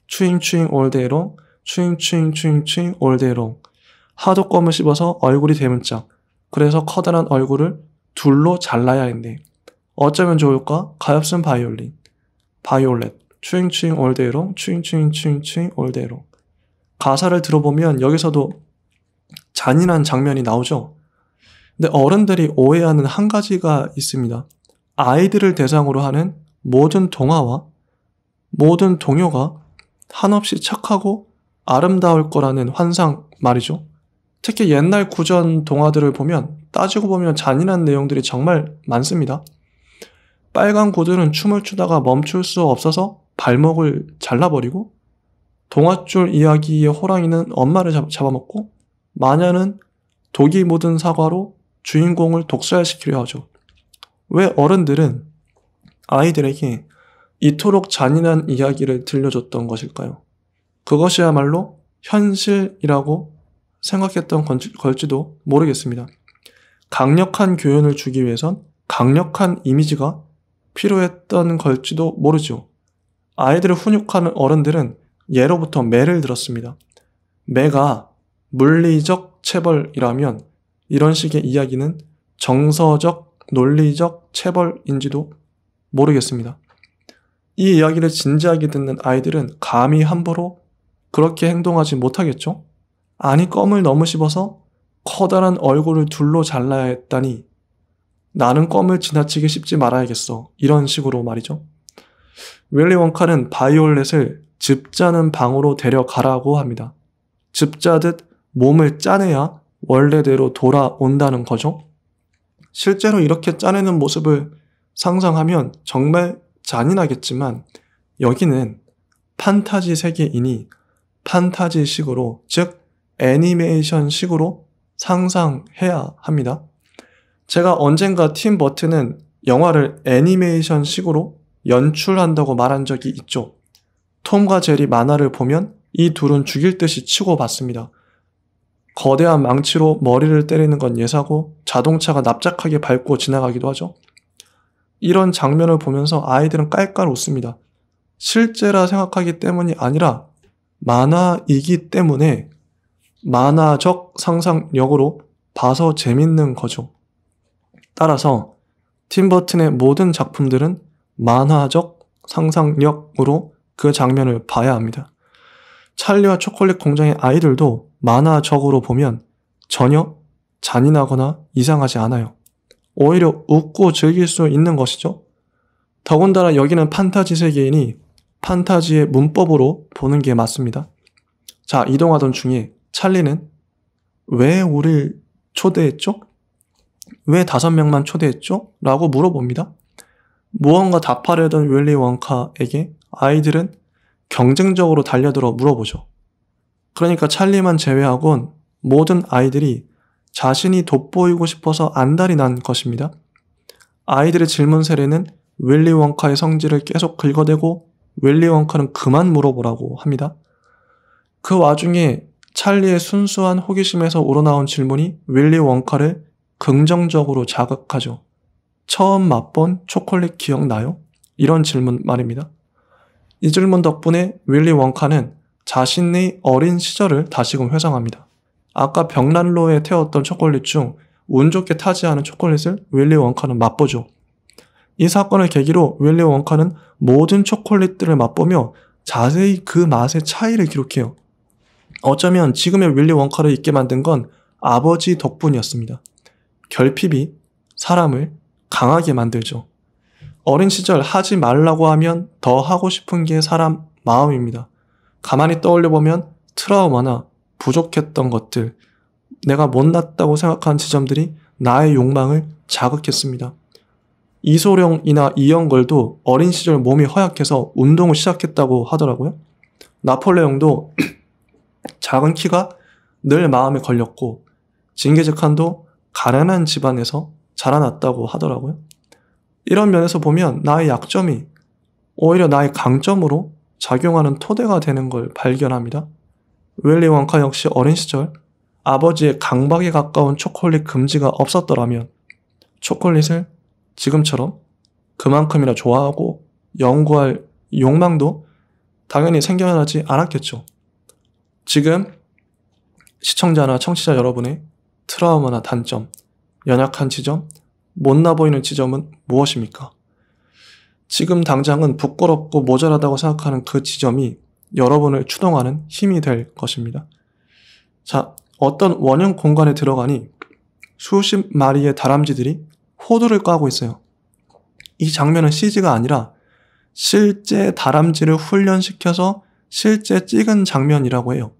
A: 추잉 추잉 all day long. 추잉 추잉 추잉 추잉 all day long. 하도 껌을 씹어서 얼굴이 대문짝. 그래서 커다란 얼굴을 둘로 잘라야 했네. 어쩌면 좋을까? 가엾은 바이올렛. 추잉 추잉 all day long. 추잉 추잉 추잉 추잉 all day long. 가사를 들어보면 여기서도 잔인한 장면이 나오죠. 근데 어른들이 오해하는 한 가지가 있습니다. 아이들을 대상으로 하는 모든 동화와 모든 동요가 한없이 착하고 아름다울 거라는 환상 말이죠. 특히 옛날 구전 동화들을 보면 따지고 보면 잔인한 내용들이 정말 많습니다. 빨간 구두는 춤을 추다가 멈출 수 없어서 발목을 잘라버리고, 동아줄 이야기의 호랑이는 엄마를 잡아먹고, 마녀는 독이 묻은 사과로 주인공을 독살시키려 하죠. 왜 어른들은 아이들에게 이토록 잔인한 이야기를 들려줬던 것일까요? 그것이야말로 현실이라고 생각했던 걸지도 모르겠습니다. 강력한 교훈을 주기 위해선 강력한 이미지가 필요했던 걸지도 모르죠. 아이들을 훈육하는 어른들은 예로부터 매를 들었습니다. 매가 물리적 체벌이라면 이런 식의 이야기는 정서적, 논리적 체벌인지도 모르겠습니다. 이 이야기를 진지하게 듣는 아이들은 감히 함부로 그렇게 행동하지 못하겠죠? 아니, 껌을 너무 씹어서 커다란 얼굴을 둘로 잘라야 했다니 나는 껌을 지나치게 씹지 말아야겠어. 이런 식으로 말이죠. 윌리 원카는 바이올렛을 즙 짜는 방으로 데려가라고 합니다. 즙 짜듯 몸을 짜내야 원래대로 돌아온다는 거죠. 실제로 이렇게 짜내는 모습을 상상하면 정말 잔인하겠지만 여기는 판타지 세계이니 판타지식으로, 즉 애니메이션식으로 상상해야 합니다. 제가 언젠가 팀 버튼은 영화를 애니메이션식으로 연출한다고 말한 적이 있죠. 톰과 제리 만화를 보면 이 둘은 죽일 듯이 치고받습니다. 거대한 망치로 머리를 때리는 건 예사고 자동차가 납작하게 밟고 지나가기도 하죠. 이런 장면을 보면서 아이들은 깔깔 웃습니다. 실제라 생각하기 때문이 아니라 만화이기 때문에 만화적 상상력으로 봐서 재밌는 거죠. 따라서 팀버튼의 모든 작품들은 만화적 상상력으로 그 장면을 봐야 합니다. 찰리와 초콜릿 공장의 아이들도 만화적으로 보면 전혀 잔인하거나 이상하지 않아요. 오히려 웃고 즐길 수 있는 것이죠. 더군다나 여기는 판타지 세계이니 판타지의 문법으로 보는 게 맞습니다. 자, 이동하던 중에 찰리는 왜 우릴 초대했죠? 왜 5명만 초대했죠? 라고 물어봅니다. 무언가 답하려던 윌리 원카에게 아이들은 경쟁적으로 달려들어 물어보죠. 그러니까 찰리만 제외하곤 모든 아이들이 자신이 돋보이고 싶어서 안달이 난 것입니다. 아이들의 질문 세례는 윌리 원카의 성질을 계속 긁어대고 윌리 원카는 그만 물어보라고 합니다. 그 와중에 찰리의 순수한 호기심에서 우러나온 질문이 윌리 원카를 긍정적으로 자극하죠. 처음 맛본 초콜릿 기억나요? 이런 질문 말입니다. 이 질문 덕분에 윌리 원카는 자신의 어린 시절을 다시금 회상합니다. 아까 벽난로에 태웠던 초콜릿 중 운 좋게 타지 않은 초콜릿을 윌리 원카는 맛보죠. 이 사건을 계기로 윌리 원카는 모든 초콜릿들을 맛보며 자세히 그 맛의 차이를 기록해요. 어쩌면 지금의 윌리 원카를 있게 만든 건 아버지 덕분이었습니다. 결핍이 사람을 강하게 만들죠. 어린 시절 하지 말라고 하면 더 하고 싶은 게 사람 마음입니다. 가만히 떠올려보면 트라우마나 부족했던 것들, 내가 못났다고 생각한 지점들이 나의 욕망을 자극했습니다. 이소룡이나 이영걸도 어린 시절 몸이 허약해서 운동을 시작했다고 하더라고요. 나폴레옹도 작은 키가 늘 마음에 걸렸고 징기즈칸도 가난한 집안에서 자라났다고 하더라고요. 이런 면에서 보면 나의 약점이 오히려 나의 강점으로 작용하는 토대가 되는 걸 발견합니다. 윌리 원카 역시 어린 시절 아버지의 강박에 가까운 초콜릿 금지가 없었더라면 초콜릿을 지금처럼 그만큼이나 좋아하고 연구할 욕망도 당연히 생겨나지 않았겠죠. 지금 시청자나 청취자 여러분의 트라우마나 단점, 연약한 지점, 못나 보이는 지점은 무엇입니까? 지금 당장은 부끄럽고 모자라다고 생각하는 그 지점이 여러분을 추동하는 힘이 될 것입니다. 자, 어떤 원형 공간에 들어가니 수십 마리의 다람쥐들이 호두를 까고 있어요. 이 장면은 CG가 아니라 실제 다람쥐를 훈련시켜서 실제 찍은 장면이라고 해요.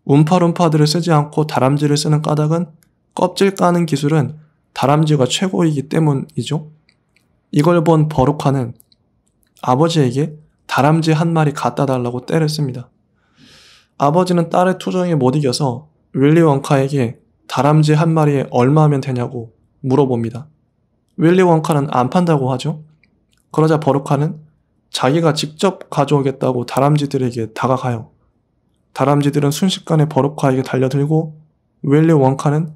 A: 움파룸파들을 쓰지 않고 다람쥐를 쓰는 까닭은 껍질 까는 기술은 다람쥐가 최고이기 때문이죠. 이걸 본 버루카는 아버지에게 다람쥐 한 마리 갖다 달라고 떼를 씁니다. 아버지는 딸의 투정에 못 이겨서 윌리 원카에게 다람쥐 한 마리에 얼마면 되냐고 물어봅니다. 윌리 원카는 안 판다고 하죠. 그러자 버루카는 자기가 직접 가져오겠다고 다람쥐들에게 다가가요. 다람쥐들은 순식간에 버루카에게 달려들고 윌리 원카는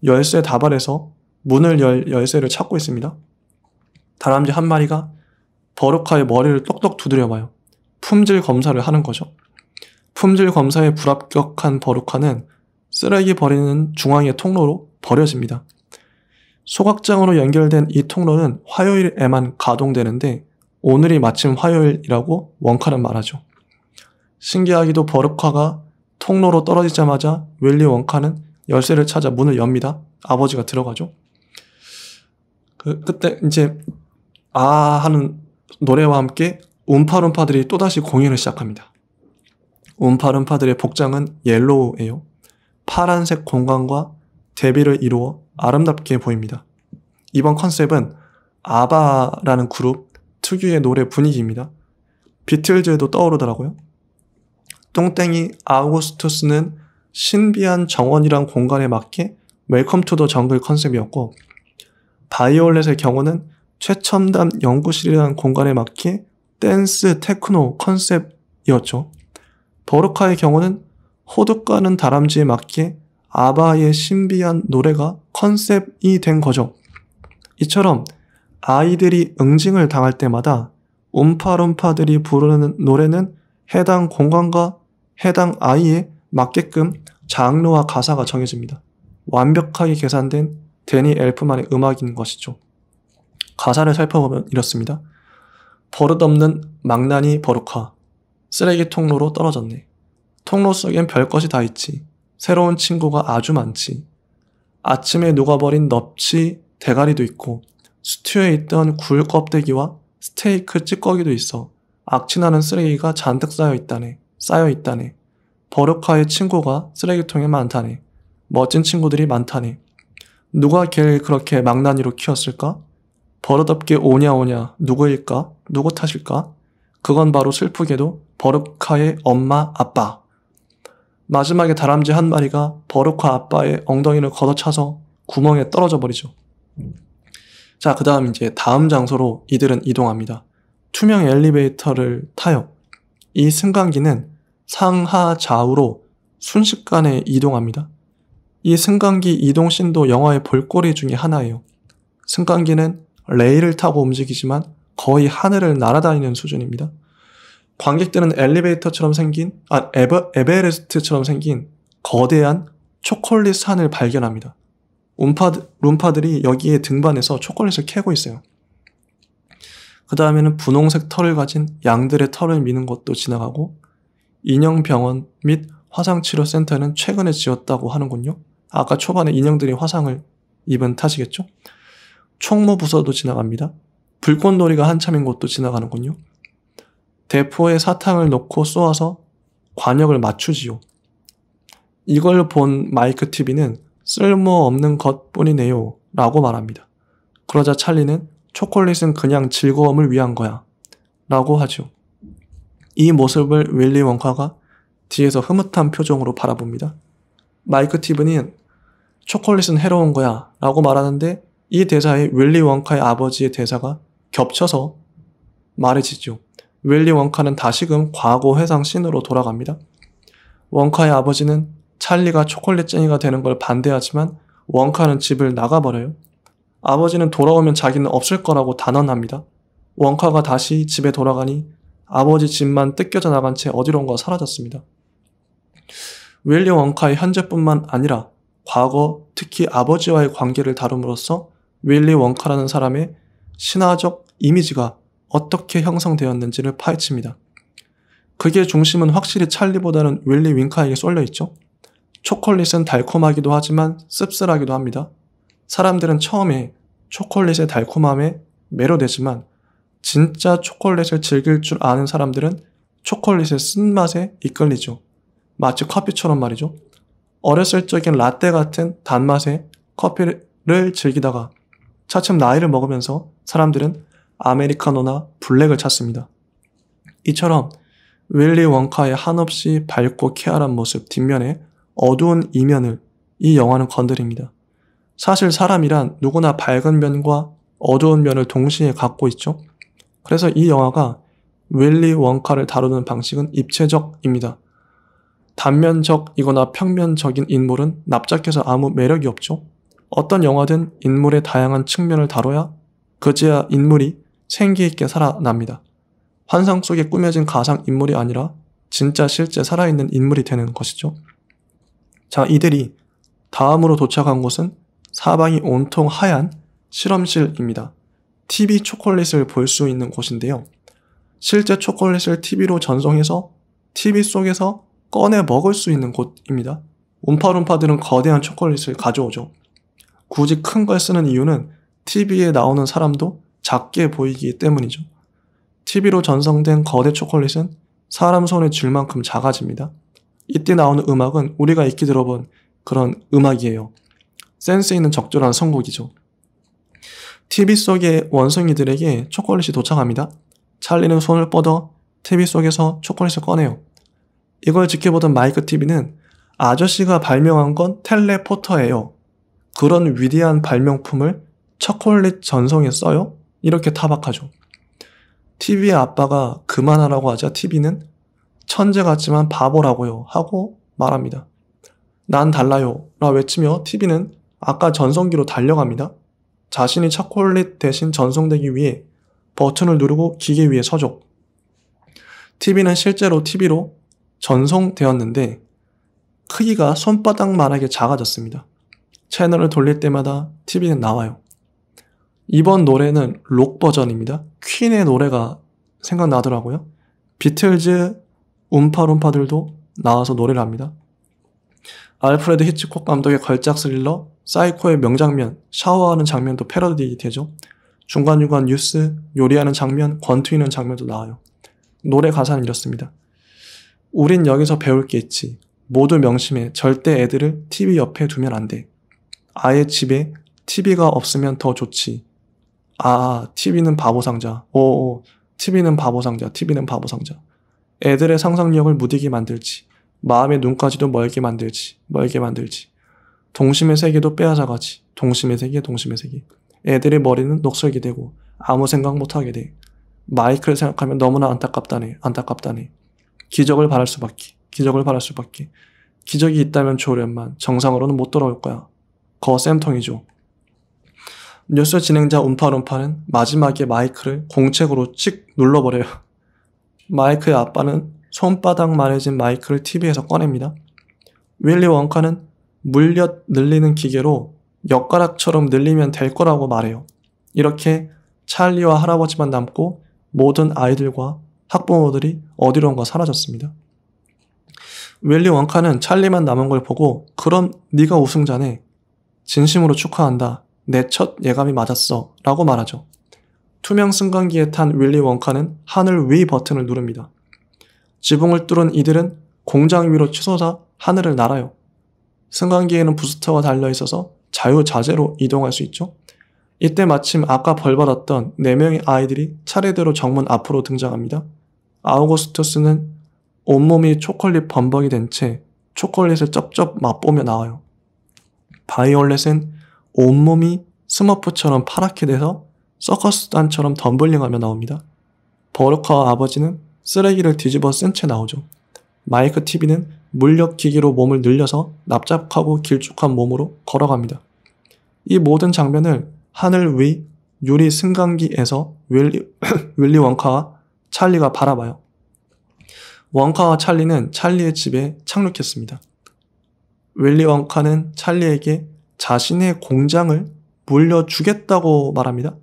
A: 열쇠 다발에서 문을 열 열쇠를 찾고 있습니다. 다람쥐 한 마리가 버루카의 머리를 똑똑 두드려봐요. 품질 검사를 하는 거죠. 품질 검사에 불합격한 버루카는 쓰레기 버리는 중앙의 통로로 버려집니다. 소각장으로 연결된 이 통로는 화요일에만 가동되는데 오늘이 마침 화요일이라고 원카는 말하죠. 신기하게도 버루카가 통로로 떨어지자마자 윌리 원카는 열쇠를 찾아 문을 엽니다. 아버지가 들어가죠. 그때 이제 하는 노래와 함께 움파룸파들이 또다시 공연을 시작합니다. 움파룸파들의 복장은 옐로우예요. 파란색 공간과 대비를 이루어 아름답게 보입니다. 이번 컨셉은 아바라는 그룹 특유의 노래 분위기입니다. 비틀즈도 떠오르더라고요. 똥땡이 아우구스투스는 신비한 정원이란 공간에 맞게 웰컴 투 더 정글 컨셉이었고, 바이올렛의 경우는 최첨단 연구실이라는 공간에 맞게 댄스 테크노 컨셉이었죠. 버루카의 경우는 호두까는 다람쥐에 맞게 아바의 신비한 노래가 컨셉이 된 거죠. 이처럼 아이들이 응징을 당할 때마다 움파룸파들이 부르는 노래는 해당 공간과 해당 아이에 맞게끔 장르와 가사가 정해집니다. 완벽하게 계산된 데니 엘프만의 음악인 것이죠. 가사를 살펴보면 이렇습니다. 버릇없는 망나니 버루카, 쓰레기 통로로 떨어졌네. 통로 속엔 별것이 다 있지. 새로운 친구가 아주 많지. 아침에 녹아버린 넙치 대가리도 있고 스튜에 있던 굴 껍데기와 스테이크 찌꺼기도 있어. 악취나는 쓰레기가 잔뜩 쌓여 있다네. 버루카의 친구가 쓰레기통에 많다네. 멋진 친구들이 많다네. 누가 걔를 그렇게 망나니로 키웠을까? 버릇없게 오냐 누구일까? 누구 탓일까? 그건 바로 슬프게도 버루카의 엄마 아빠. 마지막에 다람쥐 한 마리가 버루카 아빠의 엉덩이를 걷어차서 구멍에 떨어져 버리죠. 자, 그 다음 이제 다음 장소로 이들은 이동합니다. 투명 엘리베이터를 타요. 이 승강기는 상하 좌우로 순식간에 이동합니다. 이 승강기 이동씬도 영화의 볼거리 중에 하나예요. 승강기는 레일을 타고 움직이지만 거의 하늘을 날아다니는 수준입니다. 관객들은 엘리베이터처럼 생긴, 에베레스트처럼 생긴 거대한 초콜릿 산을 발견합니다. 룸파들이 여기에 등반해서 초콜릿을 캐고 있어요. 그 다음에는 분홍색 털을 가진 양들의 털을 미는 것도 지나가고, 인형병원 및 화상치료센터는 최근에 지었다고 하는군요. 아까 초반에 인형들이 화상을 입은 탓이겠죠? 총무부서도 지나갑니다. 불꽃놀이가 한참인 곳도 지나가는군요. 대포에 사탕을 넣고 쏘아서 관역을 맞추지요. 이걸 본 마이크 TV는 쓸모없는 것뿐이네요 라고 말합니다. 그러자 찰리는 초콜릿은 그냥 즐거움을 위한 거야 라고 하죠. 이 모습을 윌리 원카가 뒤에서 흐뭇한 표정으로 바라봅니다. 마이크 TV는 초콜릿은 해로운 거야 라고 말하는데 이 대사에 윌리 원카의 아버지의 대사가 겹쳐서 말해지죠. 윌리 원카는 다시금 과거 회상 씬으로 돌아갑니다. 원카의 아버지는 찰리가 초콜릿쟁이가 되는 걸 반대하지만 원카는 집을 나가버려요. 아버지는 돌아오면 자기는 없을 거라고 단언합니다. 원카가 다시 집에 돌아가니 아버지 집만 뜯겨져 나간 채 어디론가 사라졌습니다. 윌리 원카의 현재뿐만 아니라 과거, 특히 아버지와의 관계를 다룸으로써 윌리 원카라는 사람의 신화적 이미지가 어떻게 형성되었는지를 파헤칩니다. 그게 중심은 확실히 찰리보다는 윌리 윙카에게 쏠려있죠. 초콜릿은 달콤하기도 하지만 씁쓸하기도 합니다. 사람들은 처음에 초콜릿의 달콤함에 매료되지만 진짜 초콜릿을 즐길 줄 아는 사람들은 초콜릿의 쓴맛에 이끌리죠. 마치 커피처럼 말이죠. 어렸을 적엔 라떼 같은 단맛의 커피를 즐기다가 차츰 나이를 먹으면서 사람들은 아메리카노나 블랙을 찾습니다. 이처럼 윌리 원카의 한없이 밝고 쾌활한 모습 뒷면에 어두운 이면을 이 영화는 건드립니다. 사실 사람이란 누구나 밝은 면과 어두운 면을 동시에 갖고 있죠. 그래서 이 영화가 윌리 원카를 다루는 방식은 입체적입니다. 단면적이거나 평면적인 인물은 납작해서 아무 매력이 없죠. 어떤 영화든 인물의 다양한 측면을 다뤄야 그제야 인물이 생기있게 살아납니다. 환상 속에 꾸며진 가상 인물이 아니라 진짜 실제 살아있는 인물이 되는 것이죠. 자, 이들이 다음으로 도착한 곳은 사방이 온통 하얀 실험실입니다. TV 초콜릿을 볼 수 있는 곳인데요. 실제 초콜릿을 TV로 전송해서 TV 속에서 꺼내 먹을 수 있는 곳입니다. 움파룸파들은 거대한 초콜릿을 가져오죠. 굳이 큰 걸 쓰는 이유는 TV에 나오는 사람도 작게 보이기 때문이죠. TV로 전송된 거대 초콜릿은 사람 손에 쥘 만큼 작아집니다. 이때 나오는 음악은 우리가 익히 들어본 그런 음악이에요. 센스 있는 적절한 선곡이죠. TV 속의 원숭이들에게 초콜릿이 도착합니다. 찰리는 손을 뻗어 TV 속에서 초콜릿을 꺼내요. 이걸 지켜보던 마이크 TV는 아저씨가 발명한 건 텔레포터예요. 그런 위대한 발명품을 초콜릿 전송에 써요? 이렇게 타박하죠. TV의 아빠가 그만하라고 하자 TV는 천재 같지만 바보라고요 하고 말합니다. 난 달라요 라 외치며 TV는 아까 전송기로 달려갑니다. 자신이 초콜릿 대신 전송되기 위해 버튼을 누르고 기계 위에 서죠. TV는 실제로 TV로 전송되었는데 크기가 손바닥만하게 작아졌습니다. 채널을 돌릴 때마다 TV는 나와요. 이번 노래는 록 버전입니다. 퀸의 노래가 생각나더라고요. 비틀즈, 움파룸파들도 나와서 노래를 합니다. 알프레드 히치콕 감독의 걸작 스릴러 사이코의 명장면, 샤워하는 장면도 패러디 되죠. 중간중간 뉴스, 요리하는 장면, 권투이는 장면도 나와요. 노래 가사는 이렇습니다. 우린 여기서 배울 게 있지. 모두 명심해. 절대 애들을 TV 옆에 두면 안 돼. 아예 집에 TV가 없으면 더 좋지. TV는 바보상자. TV는 바보상자. TV는 바보상자. 애들의 상상력을 무디게 만들지. 마음의 눈까지도 멀게 만들지. 멀게 만들지. 동심의 세계도 빼앗아가지. 동심의 세계, 동심의 세계. 애들의 머리는 녹슬게 되고 아무 생각 못하게 돼. 마이크를 생각하면 너무나 안타깝다네. 안타깝다네. 기적을 바랄 수밖에. 기적을 바랄 수밖에. 기적이 있다면 좋으련만 정상으로는 못 돌아올 거야. 거 쌤통이죠. 뉴스 진행자 움파룸파는 마지막에 마이크를 공책으로 찍 눌러버려요. 마이크의 아빠는 손바닥만해진 마이크를 TV에서 꺼냅니다. 윌리 원카는 물엿 늘리는 기계로 엿가락처럼 늘리면 될 거라고 말해요. 이렇게 찰리와 할아버지만 남고 모든 아이들과 학부모들이 어디론가 사라졌습니다. 윌리 원카는 찰리만 남은 걸 보고 그럼 네가 우승자네. 진심으로 축하한다. 내 첫 예감이 맞았어. 라고 말하죠. 투명 승강기에 탄 윌리 원카는 하늘 위 버튼을 누릅니다. 지붕을 뚫은 이들은 공장 위로 치솟아 하늘을 날아요. 승강기에는 부스터가 달려있어서 자유자재로 이동할 수 있죠. 이때 마침 아까 벌받았던 4명의 아이들이 차례대로 정문 앞으로 등장합니다. 아우구스투스는 온몸이 초콜릿 범벅이 된 채 초콜릿을 쩝쩝 맛보며 나와요. 바이올렛은 온몸이 스머프처럼 파랗게 돼서 서커스단처럼 덤블링하며 나옵니다. 버루카와 아버지는 쓰레기를 뒤집어 쓴 채 나오죠. 마이크 TV는 물력기기로 몸을 늘려서 납작하고 길쭉한 몸으로 걸어갑니다. 이 모든 장면을 하늘 위 유리 승강기에서 윌리 원카와 찰리가 바라봐요. 원카와 찰리는 찰리의 집에 착륙했습니다. 윌리 원카는 찰리에게 자신의 공장을 물려주겠다고 말합니다.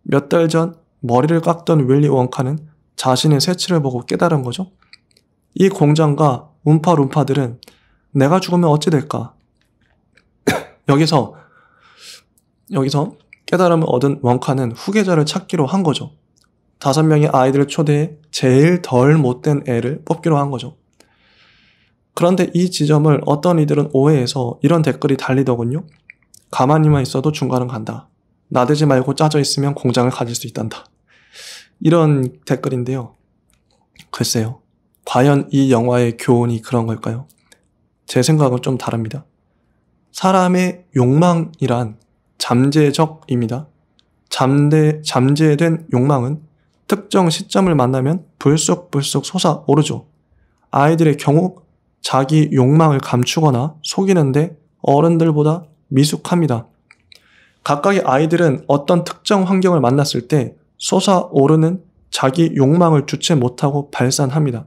A: 몇 달 전 머리를 깎던 윌리 원카는 자신의 새치를 보고 깨달은 거죠. 이 공장과 움파룸파들은 내가 죽으면 어찌 될까? 여기서 깨달음을 얻은 원카는 후계자를 찾기로 한 거죠. 5명의 아이들을 초대해 제일 덜 못된 애를 뽑기로 한 거죠. 그런데 이 지점을 어떤 이들은 오해해서 이런 댓글이 달리더군요. 가만히만 있어도 중간은 간다. 나대지 말고 짜져 있으면 공장을 가질 수 있단다. 이런 댓글인데요. 글쎄요. 과연 이 영화의 교훈이 그런 걸까요? 제 생각은 좀 다릅니다. 사람의 욕망이란 잠재적입니다. 잠재된 욕망은 특정 시점을 만나면 불쑥불쑥 솟아오르죠. 아이들의 경우 자기 욕망을 감추거나 속이는데 어른들보다 미숙합니다. 각각의 아이들은 어떤 특정 환경을 만났을 때 솟아오르는 자기 욕망을 주체 못하고 발산합니다.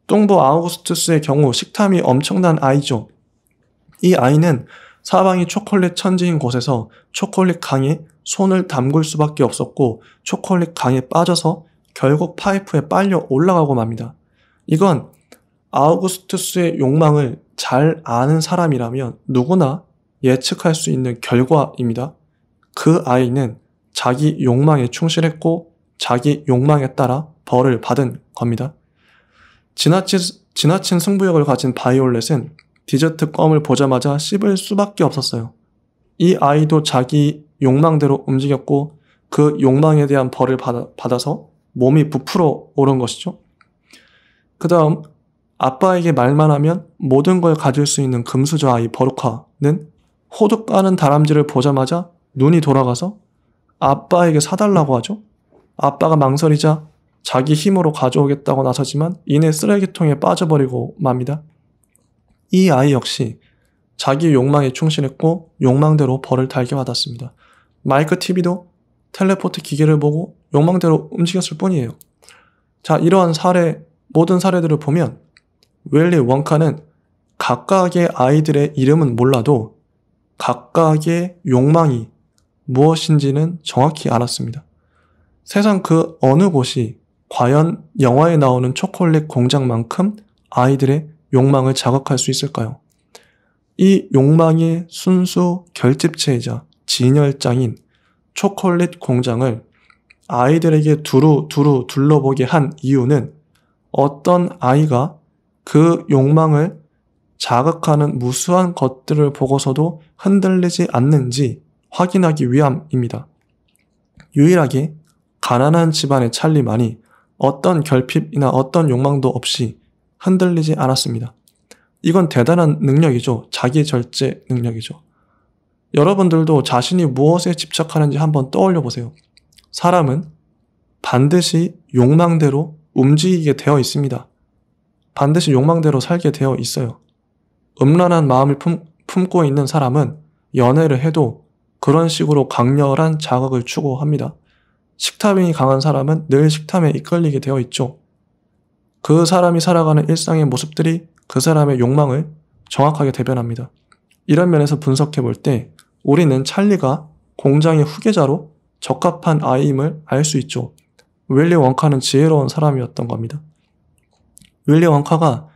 A: 뚱보 아우구스투스의 경우 식탐이 엄청난 아이죠. 이 아이는 사방이 초콜릿 천지인 곳에서 초콜릿 강에 손을 담글 수밖에 없었고 초콜릿 강에 빠져서 결국 파이프에 빨려 올라가고 맙니다. 이건 아우구스투스의 욕망을 잘 아는 사람이라면 누구나 예측할 수 있는 결과입니다. 그 아이는 자기 욕망에 충실했고 자기 욕망에 따라 벌을 받은 겁니다. 지나친 승부욕을 가진 바이올렛은 디저트 껌을 보자마자 씹을 수밖에 없었어요. 이 아이도 자기 욕망대로 움직였고 그 욕망에 대한 벌을 받아서 몸이 부풀어 오른 것이죠. 그 다음 아빠에게 말만 하면 모든 걸 가질 수 있는 금수저 아이 버루카는 호두 까는 다람쥐를 보자마자 눈이 돌아가서 아빠에게 사달라고 하죠. 아빠가 망설이자 자기 힘으로 가져오겠다고 나서지만 이내 쓰레기통에 빠져버리고 맙니다. 이 아이 역시 자기 욕망에 충실했고 욕망대로 벌을 달게 받았습니다. 마이크 TV도 텔레포트 기계를 보고 욕망대로 움직였을 뿐이에요. 자, 이러한 모든 사례들을 보면 윌리 원카는 각각의 아이들의 이름은 몰라도 각각의 욕망이 무엇인지는 정확히 알았습니다. 세상 그 어느 곳이 과연 영화에 나오는 초콜릿 공장만큼 아이들의 욕망을 자극할 수 있을까요? 이 욕망의 순수 결집체이자 진열장인 초콜릿 공장을 아이들에게 두루 둘러보게 한 이유는 어떤 아이가 그 욕망을 자극하는 무수한 것들을 보고서도 흔들리지 않는지 확인하기 위함입니다. 유일하게 가난한 집안의 찰리만이 어떤 결핍이나 어떤 욕망도 없이 흔들리지 않았습니다. 이건 대단한 능력이죠. 자기 절제 능력이죠. 여러분들도 자신이 무엇에 집착하는지 한번 떠올려 보세요. 사람은 반드시 욕망대로 움직이게 되어 있습니다. 반드시 욕망대로 살게 되어 있어요. 음란한 마음을 품고 있는 사람은 연애를 해도 그런 식으로 강렬한 자극을 추구합니다. 식탐이 강한 사람은 늘 식탐에 이끌리게 되어 있죠. 그 사람이 살아가는 일상의 모습들이 그 사람의 욕망을 정확하게 대변합니다. 이런 면에서 분석해 볼 때 우리는 찰리가 공장의 후계자로 적합한 아이임을 알 수 있죠. 윌리 원카는 지혜로운 사람이었던 겁니다. 윌리 원카가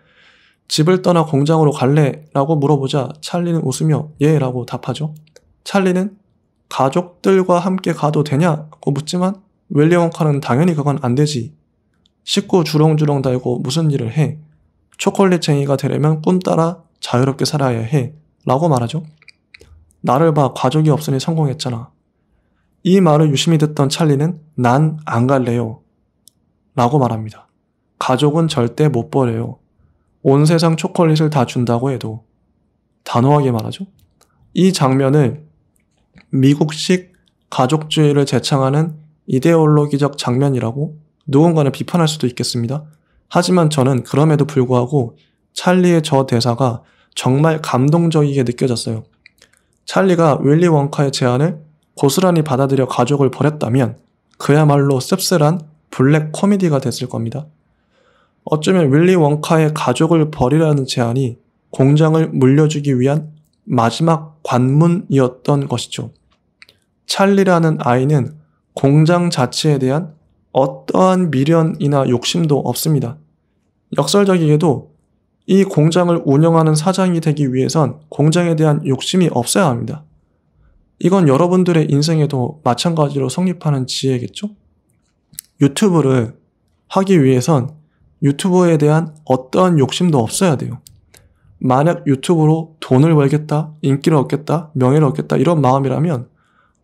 A: 집을 떠나 공장으로 갈래? 라고 물어보자 찰리는 웃으며 예 라고 답하죠. 찰리는 가족들과 함께 가도 되냐고 묻지만 윌리 원카는 당연히 그건 안 되지. 식구 주렁주렁 달고 무슨 일을 해? 초콜릿쟁이가 되려면 꿈 따라 자유롭게 살아야 해. 라고 말하죠. 나를 봐, 가족이 없으니 성공했잖아. 이 말을 유심히 듣던 찰리는 난 안 갈래요. 라고 말합니다. 가족은 절대 못 버려요. 온 세상 초콜릿을 다 준다고 해도. 단호하게 말하죠. 이 장면을 미국식 가족주의를 제창하는 이데올로기적 장면이라고 누군가는 비판할 수도 있겠습니다. 하지만 저는 그럼에도 불구하고 찰리의 저 대사가 정말 감동적이게 느껴졌어요. 찰리가 윌리 원카의 제안을 고스란히 받아들여 가족을 버렸다면 그야말로 씁쓸한 블랙 코미디가 됐을 겁니다. 어쩌면 윌리 원카의 가족을 버리라는 제안이 공장을 물려주기 위한 마지막 관문이었던 것이죠. 찰리라는 아이는 공장 자체에 대한 어떠한 미련이나 욕심도 없습니다. 역설적이게도 이 공장을 운영하는 사장이 되기 위해선 공장에 대한 욕심이 없어야 합니다. 이건 여러분들의 인생에도 마찬가지로 성립하는 지혜겠죠? 유튜브를 하기 위해선 유튜브에 대한 어떠한 욕심도 없어야 돼요. 만약 유튜브로 돈을 벌겠다, 인기를 얻겠다, 명예를 얻겠다 이런 마음이라면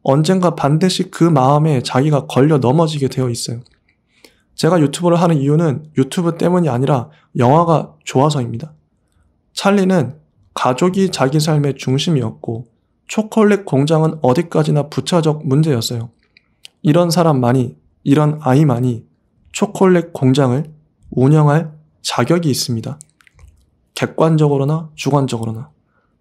A: 언젠가 반드시 그 마음에 자기가 걸려 넘어지게 되어 있어요. 제가 유튜브를 하는 이유는 유튜브 때문이 아니라 영화가 좋아서입니다. 찰리는 가족이 자기 삶의 중심이었고 초콜릿 공장은 어디까지나 부차적 문제였어요. 이런 사람만이, 이런 아이만이 초콜릿 공장을 운영할 자격이 있습니다. 객관적으로나 주관적으로나.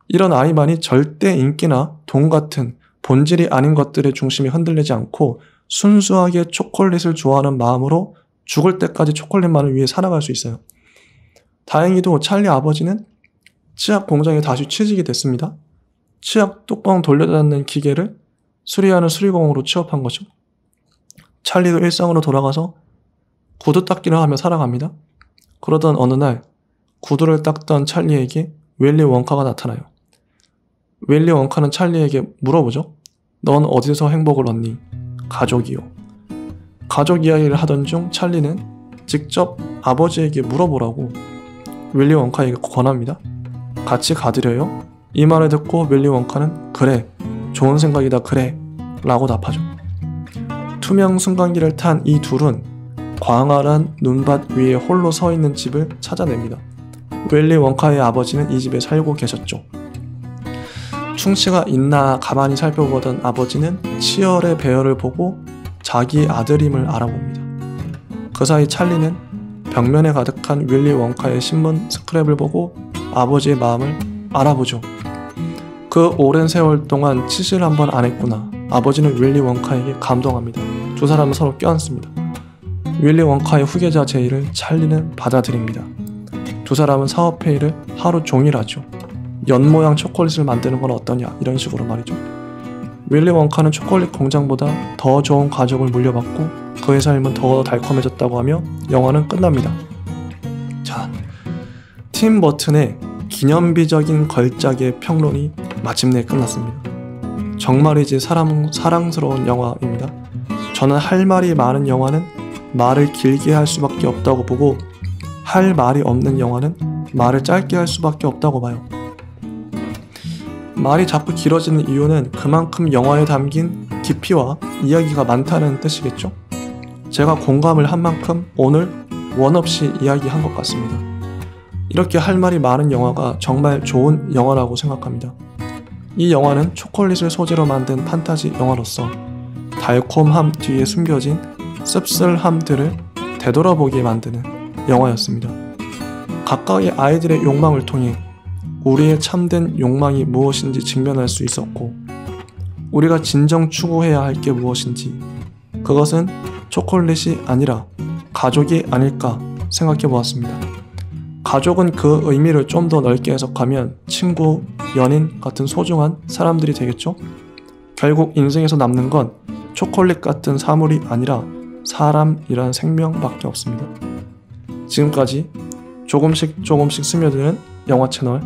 A: 이런 아이만이 절대 인기나 돈 같은 본질이 아닌 것들의 중심이 흔들리지 않고 순수하게 초콜릿을 좋아하는 마음으로 죽을 때까지 초콜릿만을 위해 살아갈 수 있어요. 다행히도 찰리 아버지는 치약 공장에 다시 취직이 됐습니다. 치약 뚜껑 돌려닫는 기계를 수리하는 수리공으로 취업한 거죠. 찰리도 일상으로 돌아가서 구두 닦기를 하며 살아갑니다. 그러던 어느 날 구두를 닦던 찰리에게 윌리 원카가 나타나요. 윌리 원카는 찰리에게 물어보죠. 넌 어디서 행복을 얻니? 가족이요. 가족 이야기를 하던 중 찰리는 직접 아버지에게 물어보라고 윌리 원카에게 권합니다. 같이 가드려요? 이 말을 듣고 윌리 원카는 그래, 좋은 생각이다 그래 라고 답하죠. 투명 승강기를 탄 이 둘은 광활한 눈밭 위에 홀로 서 있는 집을 찾아냅니다. 윌리 원카의 아버지는 이 집에 살고 계셨죠. 충치가 있나 가만히 살펴보던 아버지는 치열의 배열을 보고 자기 아들임을 알아봅니다. 그 사이 찰리는 벽면에 가득한 윌리 원카의 신문 스크랩을 보고 아버지의 마음을 알아보죠. 그 오랜 세월 동안 치실 한 번 안 했구나. 아버지는 윌리 원카에게 감동합니다. 두 사람은 서로 껴안습니다. 윌리 원카의 후계자 제의를 찰리는 받아들입니다. 두 사람은 사업회의를 하루 종일 하죠. 연 모양 초콜릿을 만드는 건 어떠냐 이런 식으로 말이죠. 윌리 원카는 초콜릿 공장보다 더 좋은 가족을 물려받고 그의 삶은 더 달콤해졌다고 하며 영화는 끝납니다. 자, 팀 버튼의 기념비적인 걸작의 평론이 마침내 끝났습니다. 정말이지 사랑스러운 영화입니다. 저는 할 말이 많은 영화는 말을 길게 할 수밖에 없다고 보고 할 말이 없는 영화는 말을 짧게 할 수밖에 없다고 봐요. 말이 자꾸 길어지는 이유는 그만큼 영화에 담긴 깊이와 이야기가 많다는 뜻이겠죠? 제가 공감을 한 만큼 오늘 원 없이 이야기한 것 같습니다. 이렇게 할 말이 많은 영화가 정말 좋은 영화라고 생각합니다. 이 영화는 초콜릿을 소재로 만든 판타지 영화로서 달콤함 뒤에 숨겨진 씁쓸함들을 되돌아보게 만드는 영화였습니다. 각각의 아이들의 욕망을 통해 우리의 참된 욕망이 무엇인지 직면할 수 있었고 우리가 진정 추구해야 할 게 무엇인지 그것은 초콜릿이 아니라 가족이 아닐까 생각해 보았습니다. 가족은 그 의미를 좀 더 넓게 해석하면 친구, 연인 같은 소중한 사람들이 되겠죠? 결국 인생에서 남는 건 초콜릿 같은 사물이 아니라 사람이란 생명밖에 없습니다. 지금까지 조금씩 스며드는 영화 채널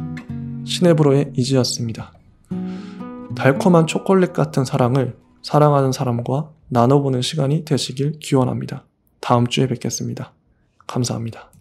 A: 시네브로의 이지였습니다. 달콤한 초콜릿 같은 사랑을 사랑하는 사람과 나눠보는 시간이 되시길 기원합니다. 다음 주에 뵙겠습니다. 감사합니다.